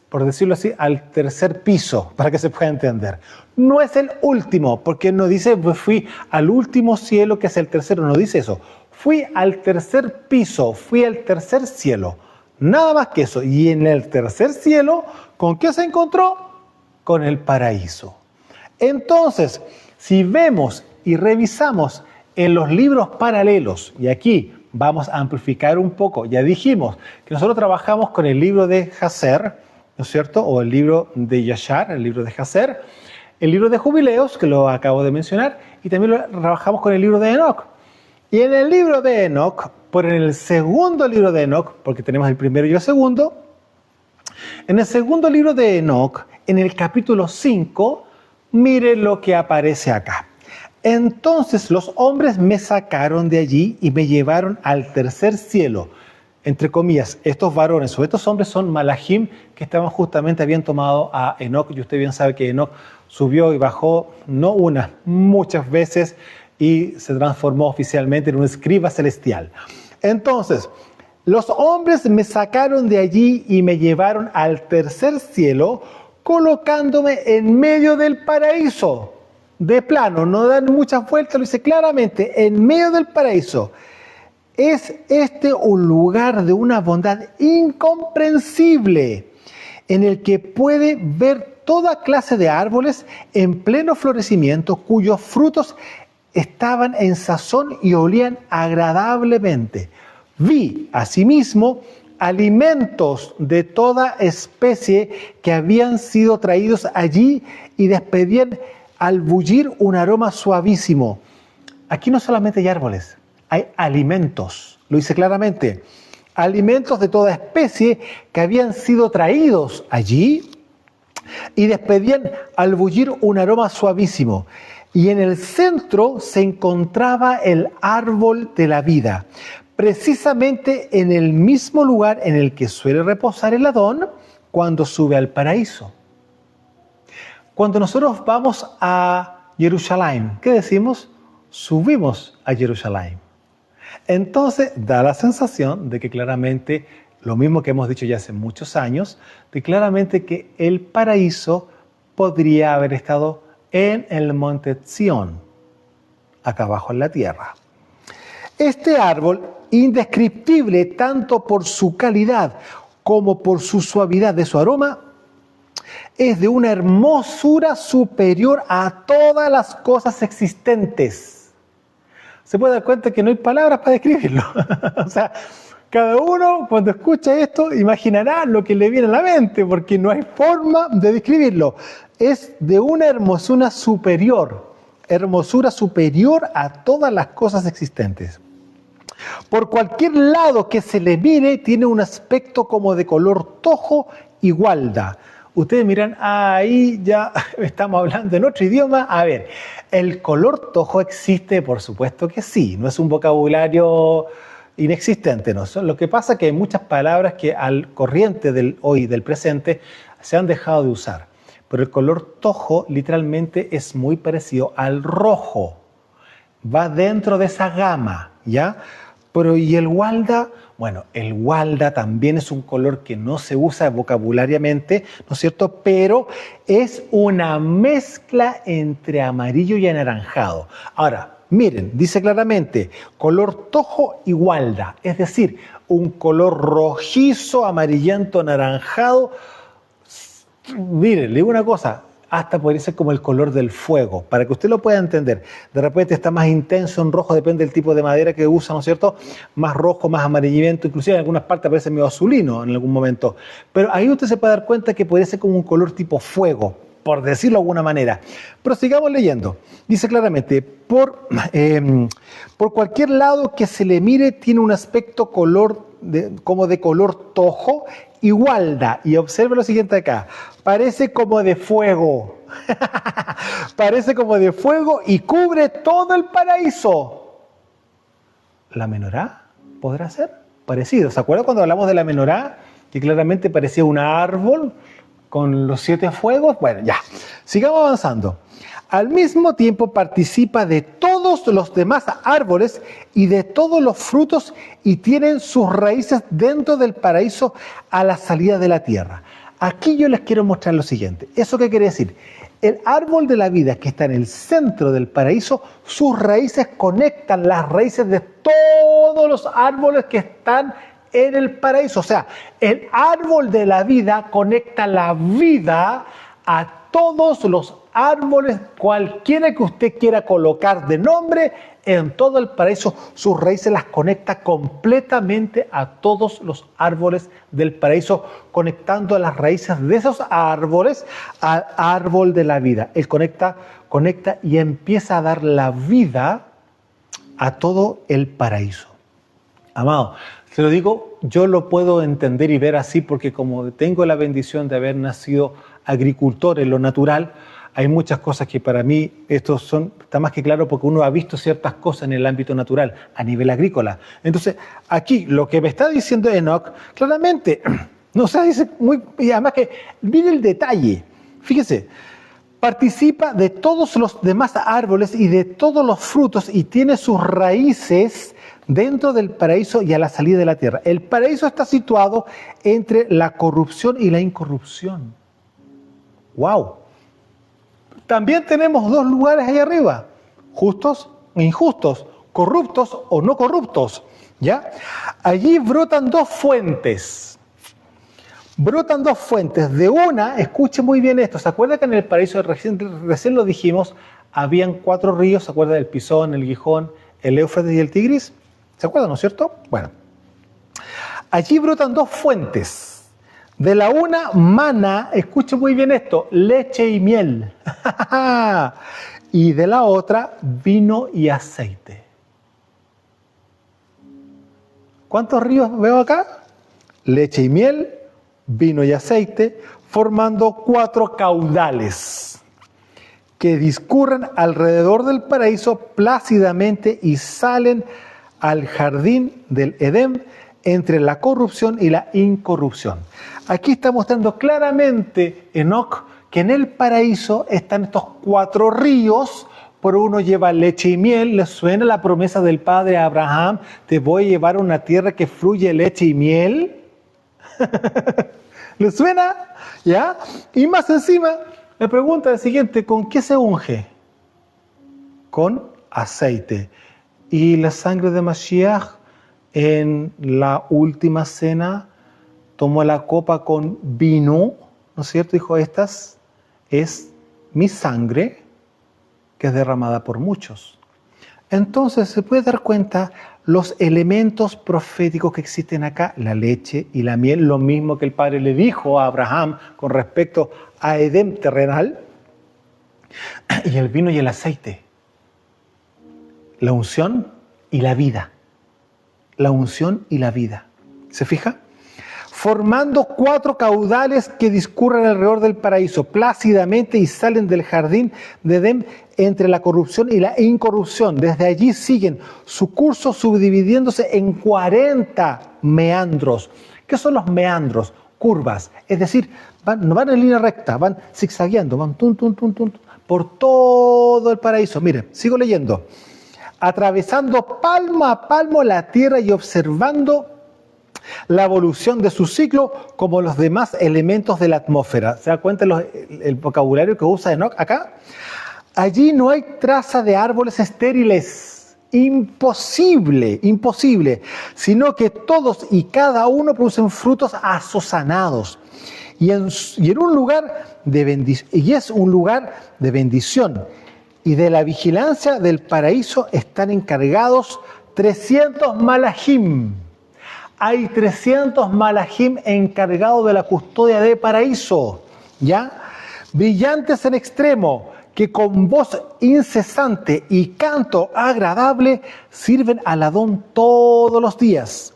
por decirlo así, al tercer piso, para que se pueda entender. No es el último, porque no dice, pues fui al último cielo, que es el tercero, no dice eso. Fui al tercer piso, fui al tercer cielo. Nada más que eso. Y en el tercer cielo, ¿con qué se encontró? Con el paraíso. Entonces, si vemos y revisamos en los libros paralelos, y aquí vamos a amplificar un poco, ya dijimos que nosotros trabajamos con el libro de Hazer, ¿no es cierto? O el libro de Yashar, el libro de Hazer, el libro de Jubileos, que lo acabo de mencionar, y también lo trabajamos con el libro de Enoch. Y en el libro de Enoch, en el segundo libro de Enoch, porque tenemos el primero y el segundo, en el segundo libro de Enoch, en el capítulo 5, mire lo que aparece acá. Entonces los hombres me sacaron de allí y me llevaron al tercer cielo. Entre comillas, estos varones o estos hombres son malajim que estaban justamente, habían tomado a Enoch. Y usted bien sabe que Enoch subió y bajó, no una, muchas veces, y se transformó oficialmente en un escriba celestial. Entonces, los hombres me sacaron de allí y me llevaron al tercer cielo, colocándome en medio del paraíso. De plano, no dan muchas vueltas, lo dice claramente, en medio del paraíso. Es este un lugar de una bondad incomprensible, en el que puede ver toda clase de árboles en pleno florecimiento, cuyos frutos estaban en sazón y olían agradablemente. Vi, asimismo, alimentos de toda especie que habían sido traídos allí y despedían al bullir un aroma suavísimo. Aquí no solamente hay árboles, hay alimentos, lo dice claramente, alimentos de toda especie que habían sido traídos allí y despedían al bullir un aroma suavísimo. Y en el centro se encontraba el árbol de la vida, precisamente en el mismo lugar en el que suele reposar el Adón cuando sube al paraíso. Cuando nosotros vamos a Jerusalén, ¿qué decimos? Subimos a Jerusalén. Entonces da la sensación de que claramente, lo mismo que hemos dicho ya hace muchos años, de claramente que el paraíso podría haber estado en el monte Sión, acá abajo en la tierra. Este árbol, indescriptible tanto por su calidad como por su suavidad de su aroma, es de una hermosura superior a todas las cosas existentes. Se puede dar cuenta que no hay palabras para describirlo. O sea, cada uno cuando escucha esto imaginará lo que le viene a la mente, porque no hay forma de describirlo. Es de una hermosura superior a todas las cosas existentes. Por cualquier lado que se le mire, tiene un aspecto como de color tojo y gualda. Ustedes miran, ahí ya estamos hablando en otro idioma. A ver, ¿el color tojo existe? Por supuesto que sí, no es un vocabulario inexistente, ¿no? Lo que pasa es que hay muchas palabras que al corriente del hoy, del presente, se han dejado de usar. Pero el color tojo literalmente es muy parecido al rojo. Va dentro de esa gama, ¿ya? Pero ¿y el gualda? Bueno, el gualda también es un color que no se usa vocabulariamente, ¿no es cierto? Pero es una mezcla entre amarillo y anaranjado. Ahora, miren, dice claramente, color tojo y gualda, es decir, un color rojizo, amarillento, anaranjado. Miren, le digo una cosa, hasta podría ser como el color del fuego, para que usted lo pueda entender. De repente está más intenso en rojo, depende del tipo de madera que usa, ¿no es cierto? Más rojo, más amarillento, inclusive en algunas partes aparece medio azulino en algún momento. Pero ahí usted se puede dar cuenta que podría ser como un color tipo fuego, por decirlo de alguna manera. Pero sigamos leyendo. Dice claramente, por cualquier lado que se le mire tiene un aspecto como de color tojo, igual da. Y observe lo siguiente acá. Parece como de fuego. Parece como de fuego y cubre todo el paraíso. ¿La menorá podrá ser? Parecido. ¿Se acuerdan cuando hablamos de la menorá? Que claramente parecía un árbol con los 7 fuegos. Bueno, ya. Sigamos avanzando. Al mismo tiempo participa de todos los demás árboles y de todos los frutos y tienen sus raíces dentro del paraíso a la salida de la tierra. Aquí yo les quiero mostrar lo siguiente. ¿Eso qué quiere decir? El árbol de la vida que está en el centro del paraíso, sus raíces conectan las raíces de todos los árboles que están en el paraíso. O sea, el árbol de la vida conecta la vida a todos los árboles, cualquiera que usted quiera colocar de nombre, en todo el paraíso, sus raíces las conecta completamente a todos los árboles del paraíso, conectando las raíces de esos árboles al árbol de la vida. Él conecta y empieza a dar la vida a todo el paraíso. Amado, se lo digo, yo lo puedo entender y ver así porque como tengo la bendición de haber nacido agricultor en lo natural, hay muchas cosas que para mí está más que claro porque uno ha visto ciertas cosas en el ámbito natural, a nivel agrícola. Entonces, aquí lo que me está diciendo Enoch, claramente, no se dice muy, y además que mire el detalle, fíjese, participa de todos los demás árboles y de todos los frutos y tiene sus raíces dentro del paraíso y a la salida de la tierra. El paraíso está situado entre la corrupción y la incorrupción. ¡Wow! También tenemos 2 lugares ahí arriba, justos e injustos, corruptos o no corruptos, ¿ya? Allí brotan 2 fuentes. Brotan 2 fuentes. De una, escuche muy bien esto, ¿se acuerda que en el paraíso, recién lo dijimos, habían 4 ríos? ¿Se acuerda del Pisón, el Gijón, el Éufrates y el Tigris? ¿Se acuerdan, no es cierto? Bueno, allí brotan 2 fuentes. De la una mana, escuche muy bien esto, leche y miel. Y de la otra, vino y aceite. ¿Cuántos ríos veo acá? Leche y miel, vino y aceite, formando 4 caudales que discurren alrededor del paraíso plácidamente y salen al jardín del Edén entre la corrupción y la incorrupción. Aquí está mostrando claramente Enoch que en el paraíso están estos 4 ríos, por uno lleva leche y miel. ¿Le suena la promesa del padre Abraham? Te voy a llevar a una tierra que fluye leche y miel. ¿Le suena? ¿Ya? Y más encima, me pregunta el siguiente, ¿con qué se unge? Con aceite. Y la sangre de Mashiach en la última cena tomó la copa con vino, ¿no es cierto? Dijo, estas es mi sangre que es derramada por muchos. Entonces se puede dar cuenta los elementos proféticos que existen acá, la leche y la miel, lo mismo que el Padre le dijo a Abraham con respecto a Edén terrenal, y el vino y el aceite, la unción y la vida. La unción y la vida. ¿Se fija? Formando 4 caudales que discurren alrededor del paraíso plácidamente y salen del jardín de Edén entre la corrupción y la incorrupción. Desde allí siguen su curso subdividiéndose en 40 meandros. ¿Qué son los meandros? Curvas. Es decir, no van en línea recta, van zigzagueando, van por todo el paraíso. Miren, sigo leyendo. Atravesando palmo a palmo la tierra y observando la evolución de su ciclo como los demás elementos de la atmósfera. ¿Se da cuenta el vocabulario que usa Enoch acá? Allí no hay traza de árboles estériles. Imposible, imposible. Sino que todos y cada uno producen frutos azozanados. y en un lugar de y es un lugar de bendición. Y de la vigilancia del paraíso están encargados 300 malajim. Hay 300 malajim encargados de la custodia del paraíso, ¿ya? Brillantes en extremo, que con voz incesante y canto agradable sirven al Adón todos los días.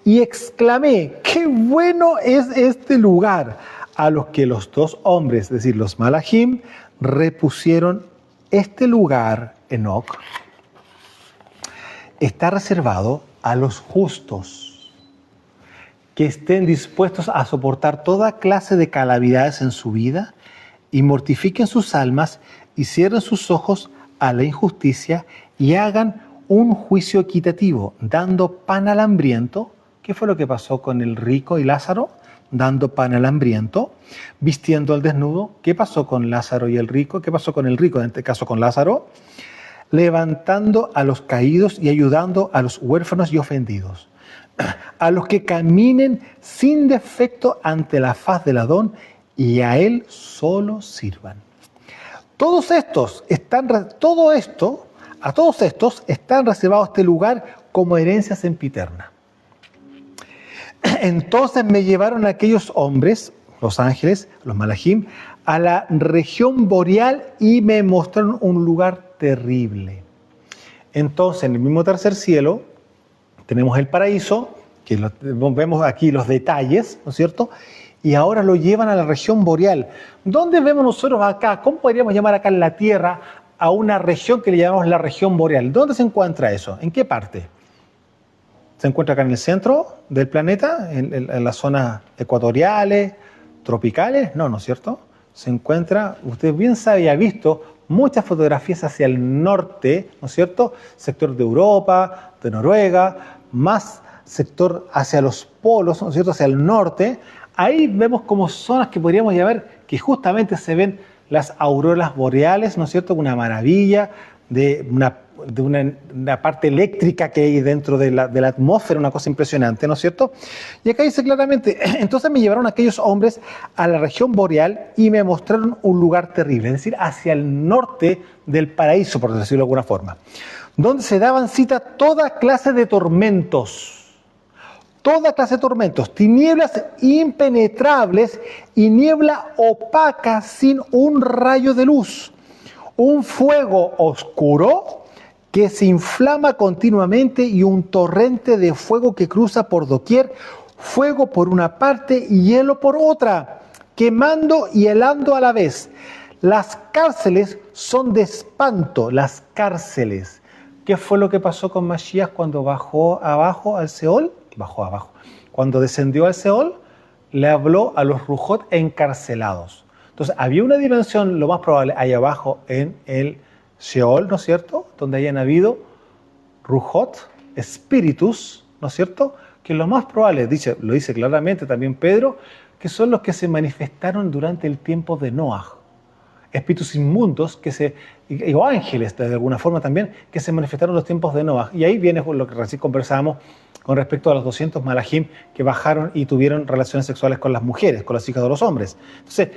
Y exclamé, ¡qué bueno es este lugar! A los que los dos hombres, es decir, los malajim, repusieron: este lugar, Enoc, está reservado a los justos, que estén dispuestos a soportar toda clase de calamidades en su vida y mortifiquen sus almas y cierren sus ojos a la injusticia y hagan un juicio equitativo, dando pan al hambriento. ¿Qué fue lo que pasó con el rico y Lázaro? Dando pan al hambriento, vistiendo al desnudo. ¿Qué pasó con Lázaro y el rico? ¿Qué pasó con el rico, en este caso con Lázaro? Levantando a los caídos y ayudando a los huérfanos y ofendidos, a los que caminen sin defecto ante la faz del Adón y a él solo sirvan. A todos estos están reservados este lugar como herencia sempiterna. Entonces me llevaron aquellos hombres, los ángeles, los malajim, a la región boreal y me mostraron un lugar terrible. Entonces, en el mismo tercer cielo, tenemos el paraíso, que vemos aquí los detalles, ¿no es cierto? Y ahora lo llevan a la región boreal. ¿Dónde vemos nosotros acá? ¿Cómo podríamos llamar acá en la Tierra a una región que le llamamos la región boreal? ¿Dónde se encuentra eso? ¿En qué parte? ¿Se encuentra acá en el centro del planeta? ¿En las zonas ecuatoriales, tropicales? No, ¿no es cierto? Se encuentra, usted bien sabe y ha visto muchas fotografías hacia el norte, ¿no es cierto? Sector de Europa, de Noruega, más sector hacia los polos, ¿no es cierto? Hacia el norte. Ahí vemos como zonas que podríamos llamar que justamente se ven las auroras boreales, ¿no es cierto? Una maravilla de una parte eléctrica que hay dentro de la atmósfera, una cosa impresionante, ¿no es cierto? Y acá dice claramente, entonces me llevaron aquellos hombres a la región boreal y me mostraron un lugar terrible, es decir, hacia el norte del paraíso, por decirlo de alguna forma, donde se daban cita toda clase de tormentos, tinieblas impenetrables y niebla opaca sin un rayo de luz, un fuego oscuro que se inflama continuamente y un torrente de fuego que cruza por doquier, fuego por una parte y hielo por otra, quemando y helando a la vez. Las cárceles son de espanto, las cárceles. ¿Qué fue lo que pasó con Mashiach cuando bajó abajo al Seol? Bajó abajo. Cuando descendió al Seol, le habló a los Rujot encarcelados. Entonces, había una dimensión, lo más probable, ahí abajo en el Sheol, ¿no es cierto? Donde hayan habido Rujot, espíritus, ¿no es cierto? Que lo más probable, lo dice claramente también Pedro, que son los que se manifestaron durante el tiempo de Noah. Espíritus inmundos, o ángeles de alguna forma también, que se manifestaron en los tiempos de Noah. Y ahí viene lo que recién conversábamos con respecto a los 200 malajim que bajaron y tuvieron relaciones sexuales con las mujeres, con las hijas de los hombres. Entonces,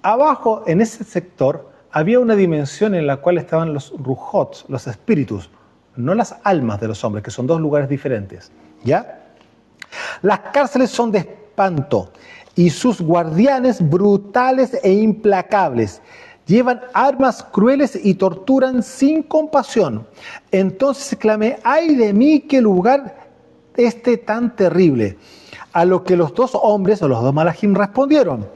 abajo, en ese sector, había una dimensión en la cual estaban los rujot, los espíritus, no las almas de los hombres, que son dos lugares diferentes, ¿ya? Las cárceles son de espanto y sus guardianes brutales e implacables. Llevan armas crueles y torturan sin compasión. Entonces exclamé, ¡ay de mí, qué lugar tan terrible! A lo que los dos hombres, o los dos malajim, respondieron,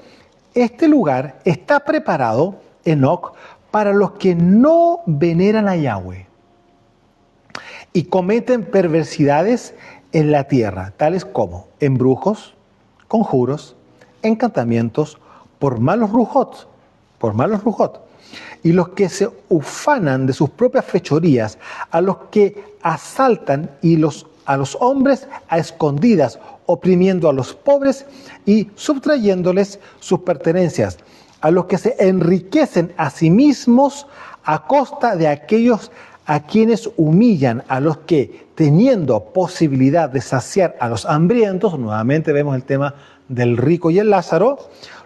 este lugar está preparado, Enoc, para los que no veneran a Yahweh y cometen perversidades en la tierra, tales como embrujos, conjuros, encantamientos, por malos rujot, y los que se ufanan de sus propias fechorías, a los que asaltan a los hombres a escondidas, oprimiendo a los pobres y subtrayéndoles sus pertenencias, a los que se enriquecen a sí mismos a costa de aquellos a quienes humillan, a los que, teniendo posibilidad de saciar a los hambrientos, nuevamente vemos el tema del rico y el Lázaro,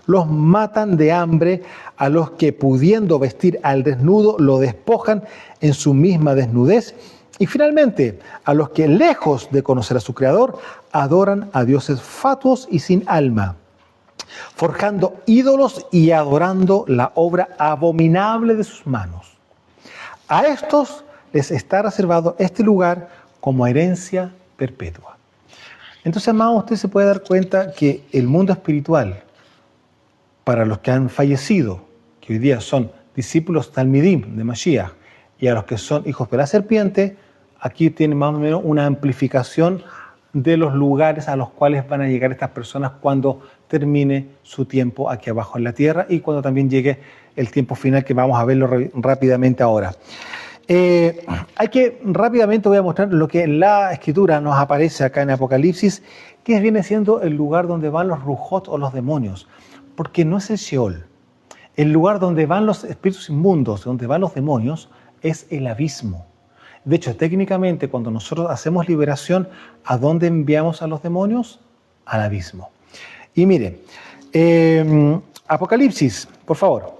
los matan de hambre a los que pudiendo vestir al desnudo lo despojan en su misma desnudez y finalmente a los que lejos de conocer a su Creador adoran a dioses fatuos y sin alma, forjando ídolos y adorando la obra abominable de sus manos. A estos les está reservado este lugar como herencia perpetua. Entonces, amados, usted se puede dar cuenta que el mundo espiritual, para los que han fallecido, que hoy día son discípulos talmidim de Mashiach, y a los que son hijos de la serpiente, aquí tiene más o menos una amplificación de los lugares a los cuales van a llegar estas personas cuando termine su tiempo aquí abajo en la tierra y cuando también llegue el tiempo final, que vamos a verlo rápidamente ahora. Rápidamente voy a mostrar lo que en la Escritura nos aparece acá en Apocalipsis, que viene siendo el lugar donde van los rujot o los demonios, porque no es el Sheol. El lugar donde van los espíritus inmundos, donde van los demonios, es el abismo. De hecho, técnicamente, cuando nosotros hacemos liberación, ¿a dónde enviamos a los demonios? Al abismo. Y mire, Apocalipsis, por favor.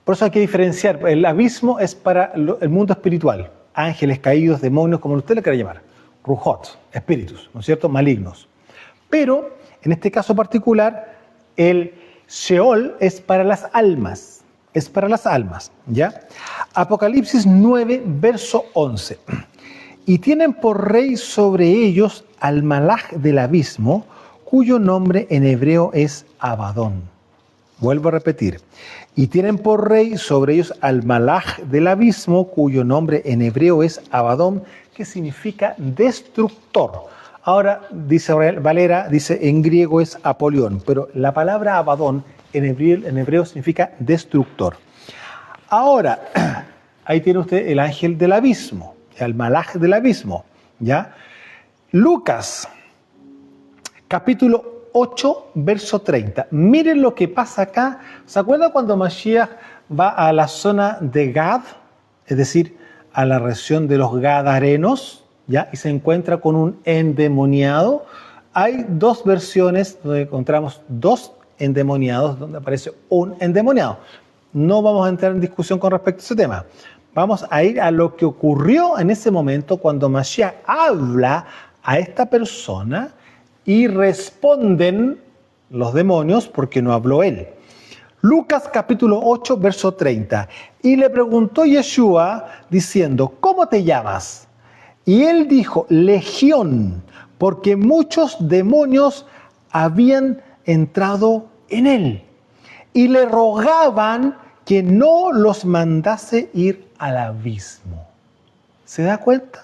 Por eso hay que diferenciar. El abismo es para el mundo espiritual. Ángeles caídos, demonios, como usted le quiera llamar. Rujot, espíritus, ¿no es cierto? Malignos. Pero, en este caso particular, el Sheol es para las almas. Es para las almas, ¿ya? Apocalipsis 9, verso 11. Y tienen por rey sobre ellos al Malaj del abismo, cuyo nombre en hebreo es Abadón. Vuelvo a repetir. Y tienen por rey sobre ellos al Malaj del abismo, cuyo nombre en hebreo es Abadón, que significa destructor. Ahora, dice Valera, dice en griego es Apolión, pero la palabra Abadón en hebreo significa destructor. Ahora, ahí tiene usted el ángel del abismo, el Malaj del abismo, ¿ya? Lucas, capítulo 8, verso 30. Miren lo que pasa acá. ¿Se acuerdan cuando Mashiach va a la zona de Gad? Es decir, a la región de los Gadarenos, ¿ya? Y se encuentra con un endemoniado. Hay dos versiones donde encontramos dos endemoniados, donde aparece un endemoniado. No vamos a entrar en discusión con respecto a ese tema. Vamos a ir a lo que ocurrió en ese momento cuando Mashiach habla a esta persona y responden los demonios porque no habló él. Lucas capítulo 8, verso 30. Y le preguntó Yeshua diciendo, ¿cómo te llamas? Y él dijo, Legión, porque muchos demonios habían entrado en él. Y le rogaban que no los mandase ir al abismo. ¿Se da cuenta?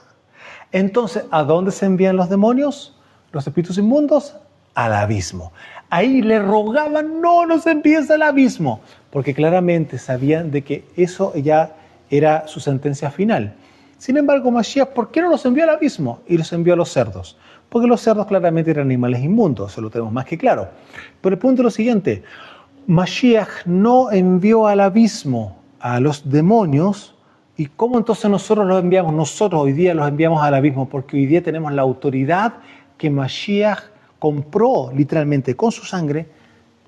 Entonces, ¿a dónde se envían los demonios? Los espíritus inmundos, al abismo. Ahí le rogaban, no nos envíes al abismo, porque claramente sabían de que eso ya era su sentencia final. Sin embargo, Mashiach, ¿por qué no los envió al abismo? Y los envió a los cerdos. Porque los cerdos claramente eran animales inmundos, eso lo tenemos más que claro. Pero el punto es lo siguiente, Mashiach no envió al abismo a los demonios. ¿Y cómo entonces nosotros los enviamos? Nosotros hoy día los enviamos al abismo, porque hoy día tenemos la autoridad que Mashiach compró literalmente con su sangre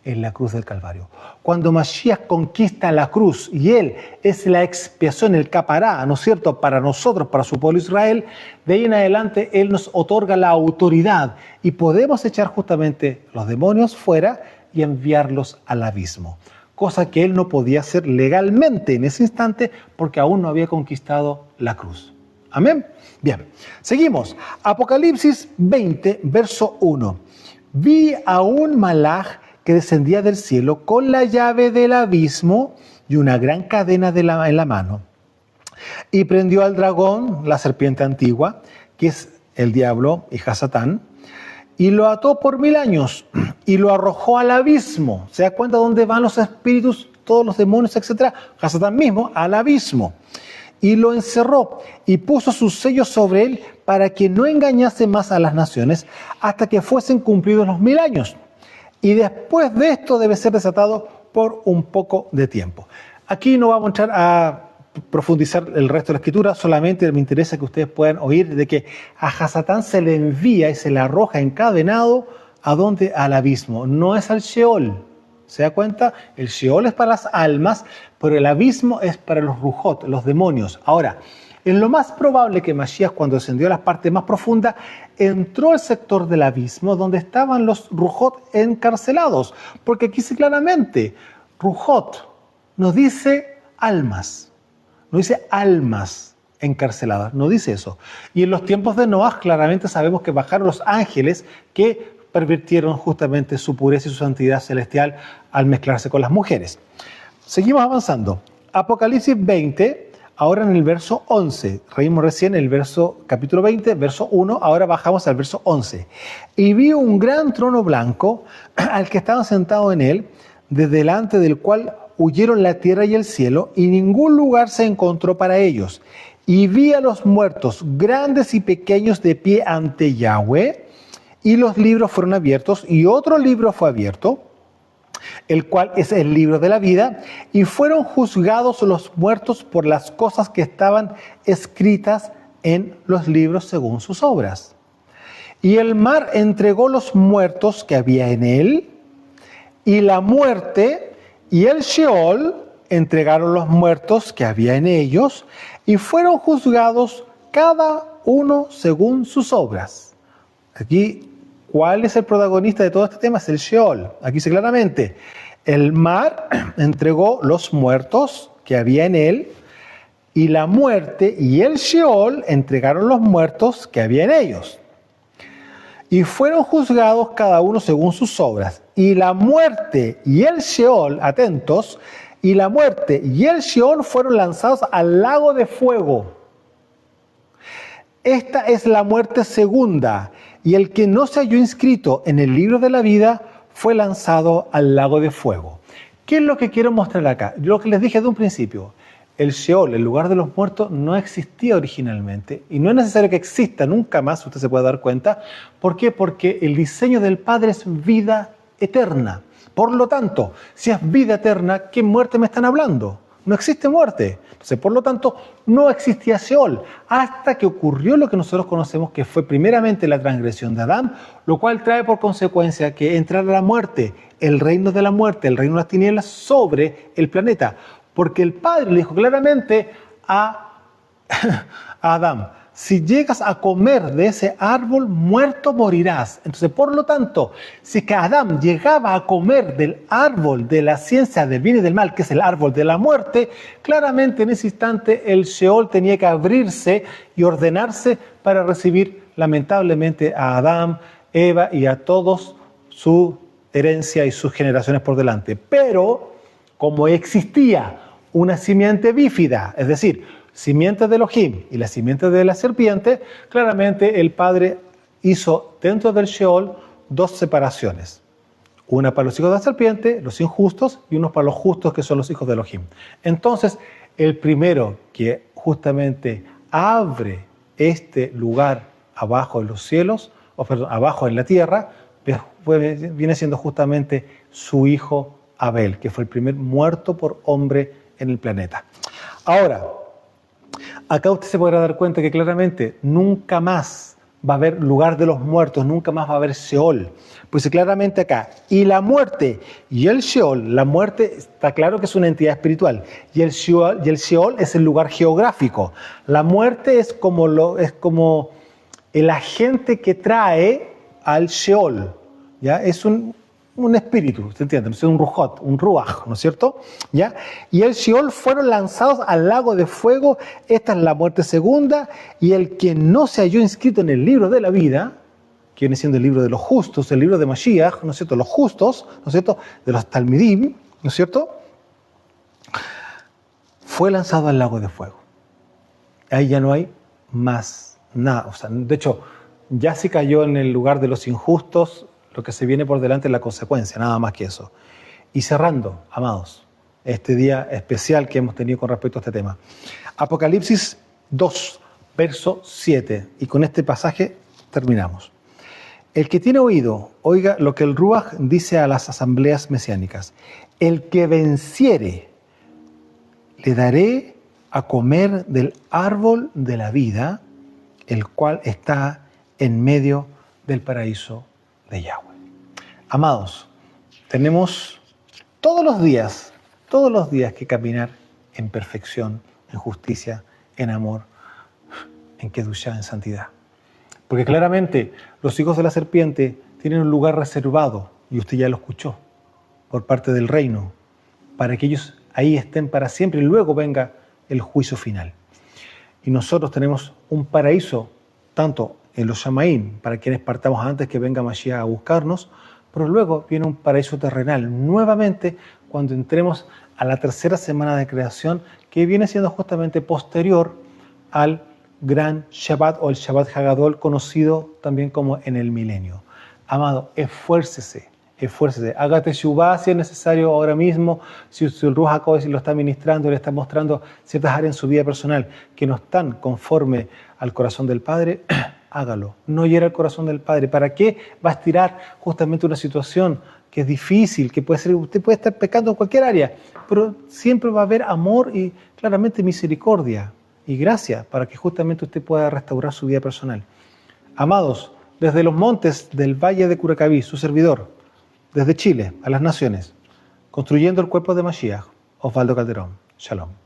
en la cruz del Calvario. Cuando Mashiach conquista la cruz y Él es la expiación, el capará, ¿no es cierto?, para nosotros, para su pueblo Israel, de ahí en adelante Él nos otorga la autoridad y podemos echar justamente los demonios fuera y enviarlos al abismo. Cosa que Él no podía hacer legalmente en ese instante porque aún no había conquistado la cruz. Amén. Bien, seguimos. Apocalipsis 20, verso 1. Vi a un malaj que descendía del cielo con la llave del abismo y una gran cadena en la mano. Y prendió al dragón, la serpiente antigua, que es el diablo, hija Satán, y lo ató por 1000 años y lo arrojó al abismo. ¿Se da cuenta dónde van los espíritus, todos los demonios, etcétera? Satán mismo, al abismo. Y lo encerró y puso sus sellos sobre él para que no engañase más a las naciones hasta que fuesen cumplidos los 1000 años. Y después de esto debe ser desatado por un poco de tiempo. Aquí no vamos a entrar a profundizar el resto de la escritura, solamente me interesa que ustedes puedan oír de que a Hasatán se le envía y se le arroja encadenado ¿A dónde? Al abismo. No es al Sheol. ¿Se da cuenta? El Sheol es para las almas, pero el abismo es para los Rujot, los demonios. Ahora, es lo más probable que Mashiach, cuando descendió a las partes más profundas, entró al sector del abismo donde estaban los Rujot encarcelados. Porque aquí dice claramente, Rujot nos dice almas, no dice almas encarceladas, no dice eso. Y en los tiempos de Noah claramente sabemos que bajaron los ángeles que pervirtieron justamente su pureza y su santidad celestial al mezclarse con las mujeres. Seguimos avanzando. Apocalipsis 20, ahora en el verso 11. Reímos recién en el capítulo 20, verso 1, ahora bajamos al verso 11. Y vi un gran trono blanco al que estaban sentados en él, desde delante del cual huyeron la tierra y el cielo, y ningún lugar se encontró para ellos. Y vi a los muertos, grandes y pequeños, de pie ante Yahweh, y los libros fueron abiertos, y otro libro fue abierto, el cual es el libro de la vida, y fueron juzgados los muertos por las cosas que estaban escritas en los libros según sus obras. Y el mar entregó los muertos que había en él, y la muerte y el Sheol entregaron los muertos que había en ellos, y fueron juzgados cada uno según sus obras. Aquí, ¿cuál es el protagonista de todo este tema? Es el Sheol. Aquí dice claramente, el mar entregó los muertos que había en él, y la muerte y el Sheol entregaron los muertos que había en ellos. Y fueron juzgados cada uno según sus obras. Y la muerte y el Sheol, atentos, y la muerte y el Sheol fueron lanzados al lago de fuego. Esta es la muerte segunda, y el que no se halló inscrito en el libro de la vida fue lanzado al lago de fuego. ¿Qué es lo que quiero mostrar acá? Lo que les dije de un principio. El Sheol, el lugar de los muertos, no existía originalmente, y no es necesario que exista nunca más, usted se puede dar cuenta. ¿Por qué? Porque el diseño del Padre es vida eterna. Por lo tanto, si es vida eterna, ¿qué muerte me están hablando? No existe muerte. Entonces, por lo tanto, no existía Sheol, hasta que ocurrió lo que nosotros conocemos, que fue primeramente la transgresión de Adán, lo cual trae por consecuencia que entrara la muerte, el reino de la muerte, el reino de las tinieblas sobre el planeta. Porque el Padre le dijo claramente a Adán, si llegas a comer de ese árbol, muerto morirás. Entonces, por lo tanto, si es que Adán llegaba a comer del árbol de la ciencia del bien y del mal, que es el árbol de la muerte, claramente en ese instante el Sheol tenía que abrirse y ordenarse para recibir lamentablemente a Adán, Eva y a todos su herencia y sus generaciones por delante. Pero, como existía una simiente bífida, es decir, simiente de Elohim y la simiente de la serpiente, claramente el Padre hizo dentro del Sheol dos separaciones. Una para los hijos de la serpiente, los injustos, y uno para los justos, que son los hijos de Elohim. Entonces, el primero que justamente abre este lugar abajo en los cielos, abajo en la tierra, viene siendo justamente su hijo Abel, que fue el primer muerto por hombre en el planeta. Ahora, acá usted se podrá dar cuenta que claramente nunca más va a haber lugar de los muertos, nunca más va a haber Sheol. Pues claramente acá, y la muerte y el Sheol, la muerte está claro que es una entidad espiritual, y el Sheol es el lugar geográfico. La muerte es como el agente que trae al Sheol, ¿ya? Es un espíritu, ¿se entiende? Es un ruhot, un ruach, ¿no es cierto? ¿Ya? Y el Sheol fueron lanzados al lago de fuego. Esta es la muerte segunda, y el que no se halló inscrito en el libro de la vida, que viene siendo el libro de los justos, el libro de Mashiach, ¿no es cierto? Los justos, ¿no es cierto? De los Talmidim, ¿no es cierto? Fue lanzado al lago de fuego. Ahí ya no hay más nada. O sea, de hecho, ya se cayó en el lugar de los injustos. Lo que se viene por delante es la consecuencia, nada más que eso. Y cerrando, amados, este día especial que hemos tenido con respecto a este tema. Apocalipsis 2, verso 7. Y con este pasaje terminamos. El que tiene oído, oiga lo que el Ruach dice a las asambleas mesiánicas. El que venciere, le daré a comer del árbol de la vida, el cual está en medio del paraíso de Yahweh. Amados, tenemos todos los días que caminar en perfección, en justicia, en amor, en Kedushá, en santidad. Porque claramente los hijos de la serpiente tienen un lugar reservado, y usted ya lo escuchó, por parte del reino, para que ellos ahí estén para siempre y luego venga el juicio final. Y nosotros tenemos un paraíso, tanto en los Shamaim, para quienes partamos antes que venga Mashiach a buscarnos, pero luego viene un paraíso terrenal, nuevamente cuando entremos a la tercera semana de creación, que viene siendo justamente posterior al gran Shabbat o el Shabbat Hagadol, conocido también como en el milenio. Amado, esfuércese, haga teshuvá si es necesario ahora mismo, si el Ruach HaKodesh lo está ministrando, le está mostrando ciertas áreas en su vida personal que no están conforme al corazón del Padre, hágalo, no hiera el corazón del Padre. ¿Para qué va a estirar justamente una situación que es difícil, que puede ser, usted puede estar pecando en cualquier área, pero siempre va a haber amor y claramente misericordia y gracia para que justamente usted pueda restaurar su vida personal? Amados, desde los montes del Valle de Curacaví, su servidor, desde Chile a las naciones, construyendo el cuerpo de Mashiach, Osvaldo Calderón. Shalom.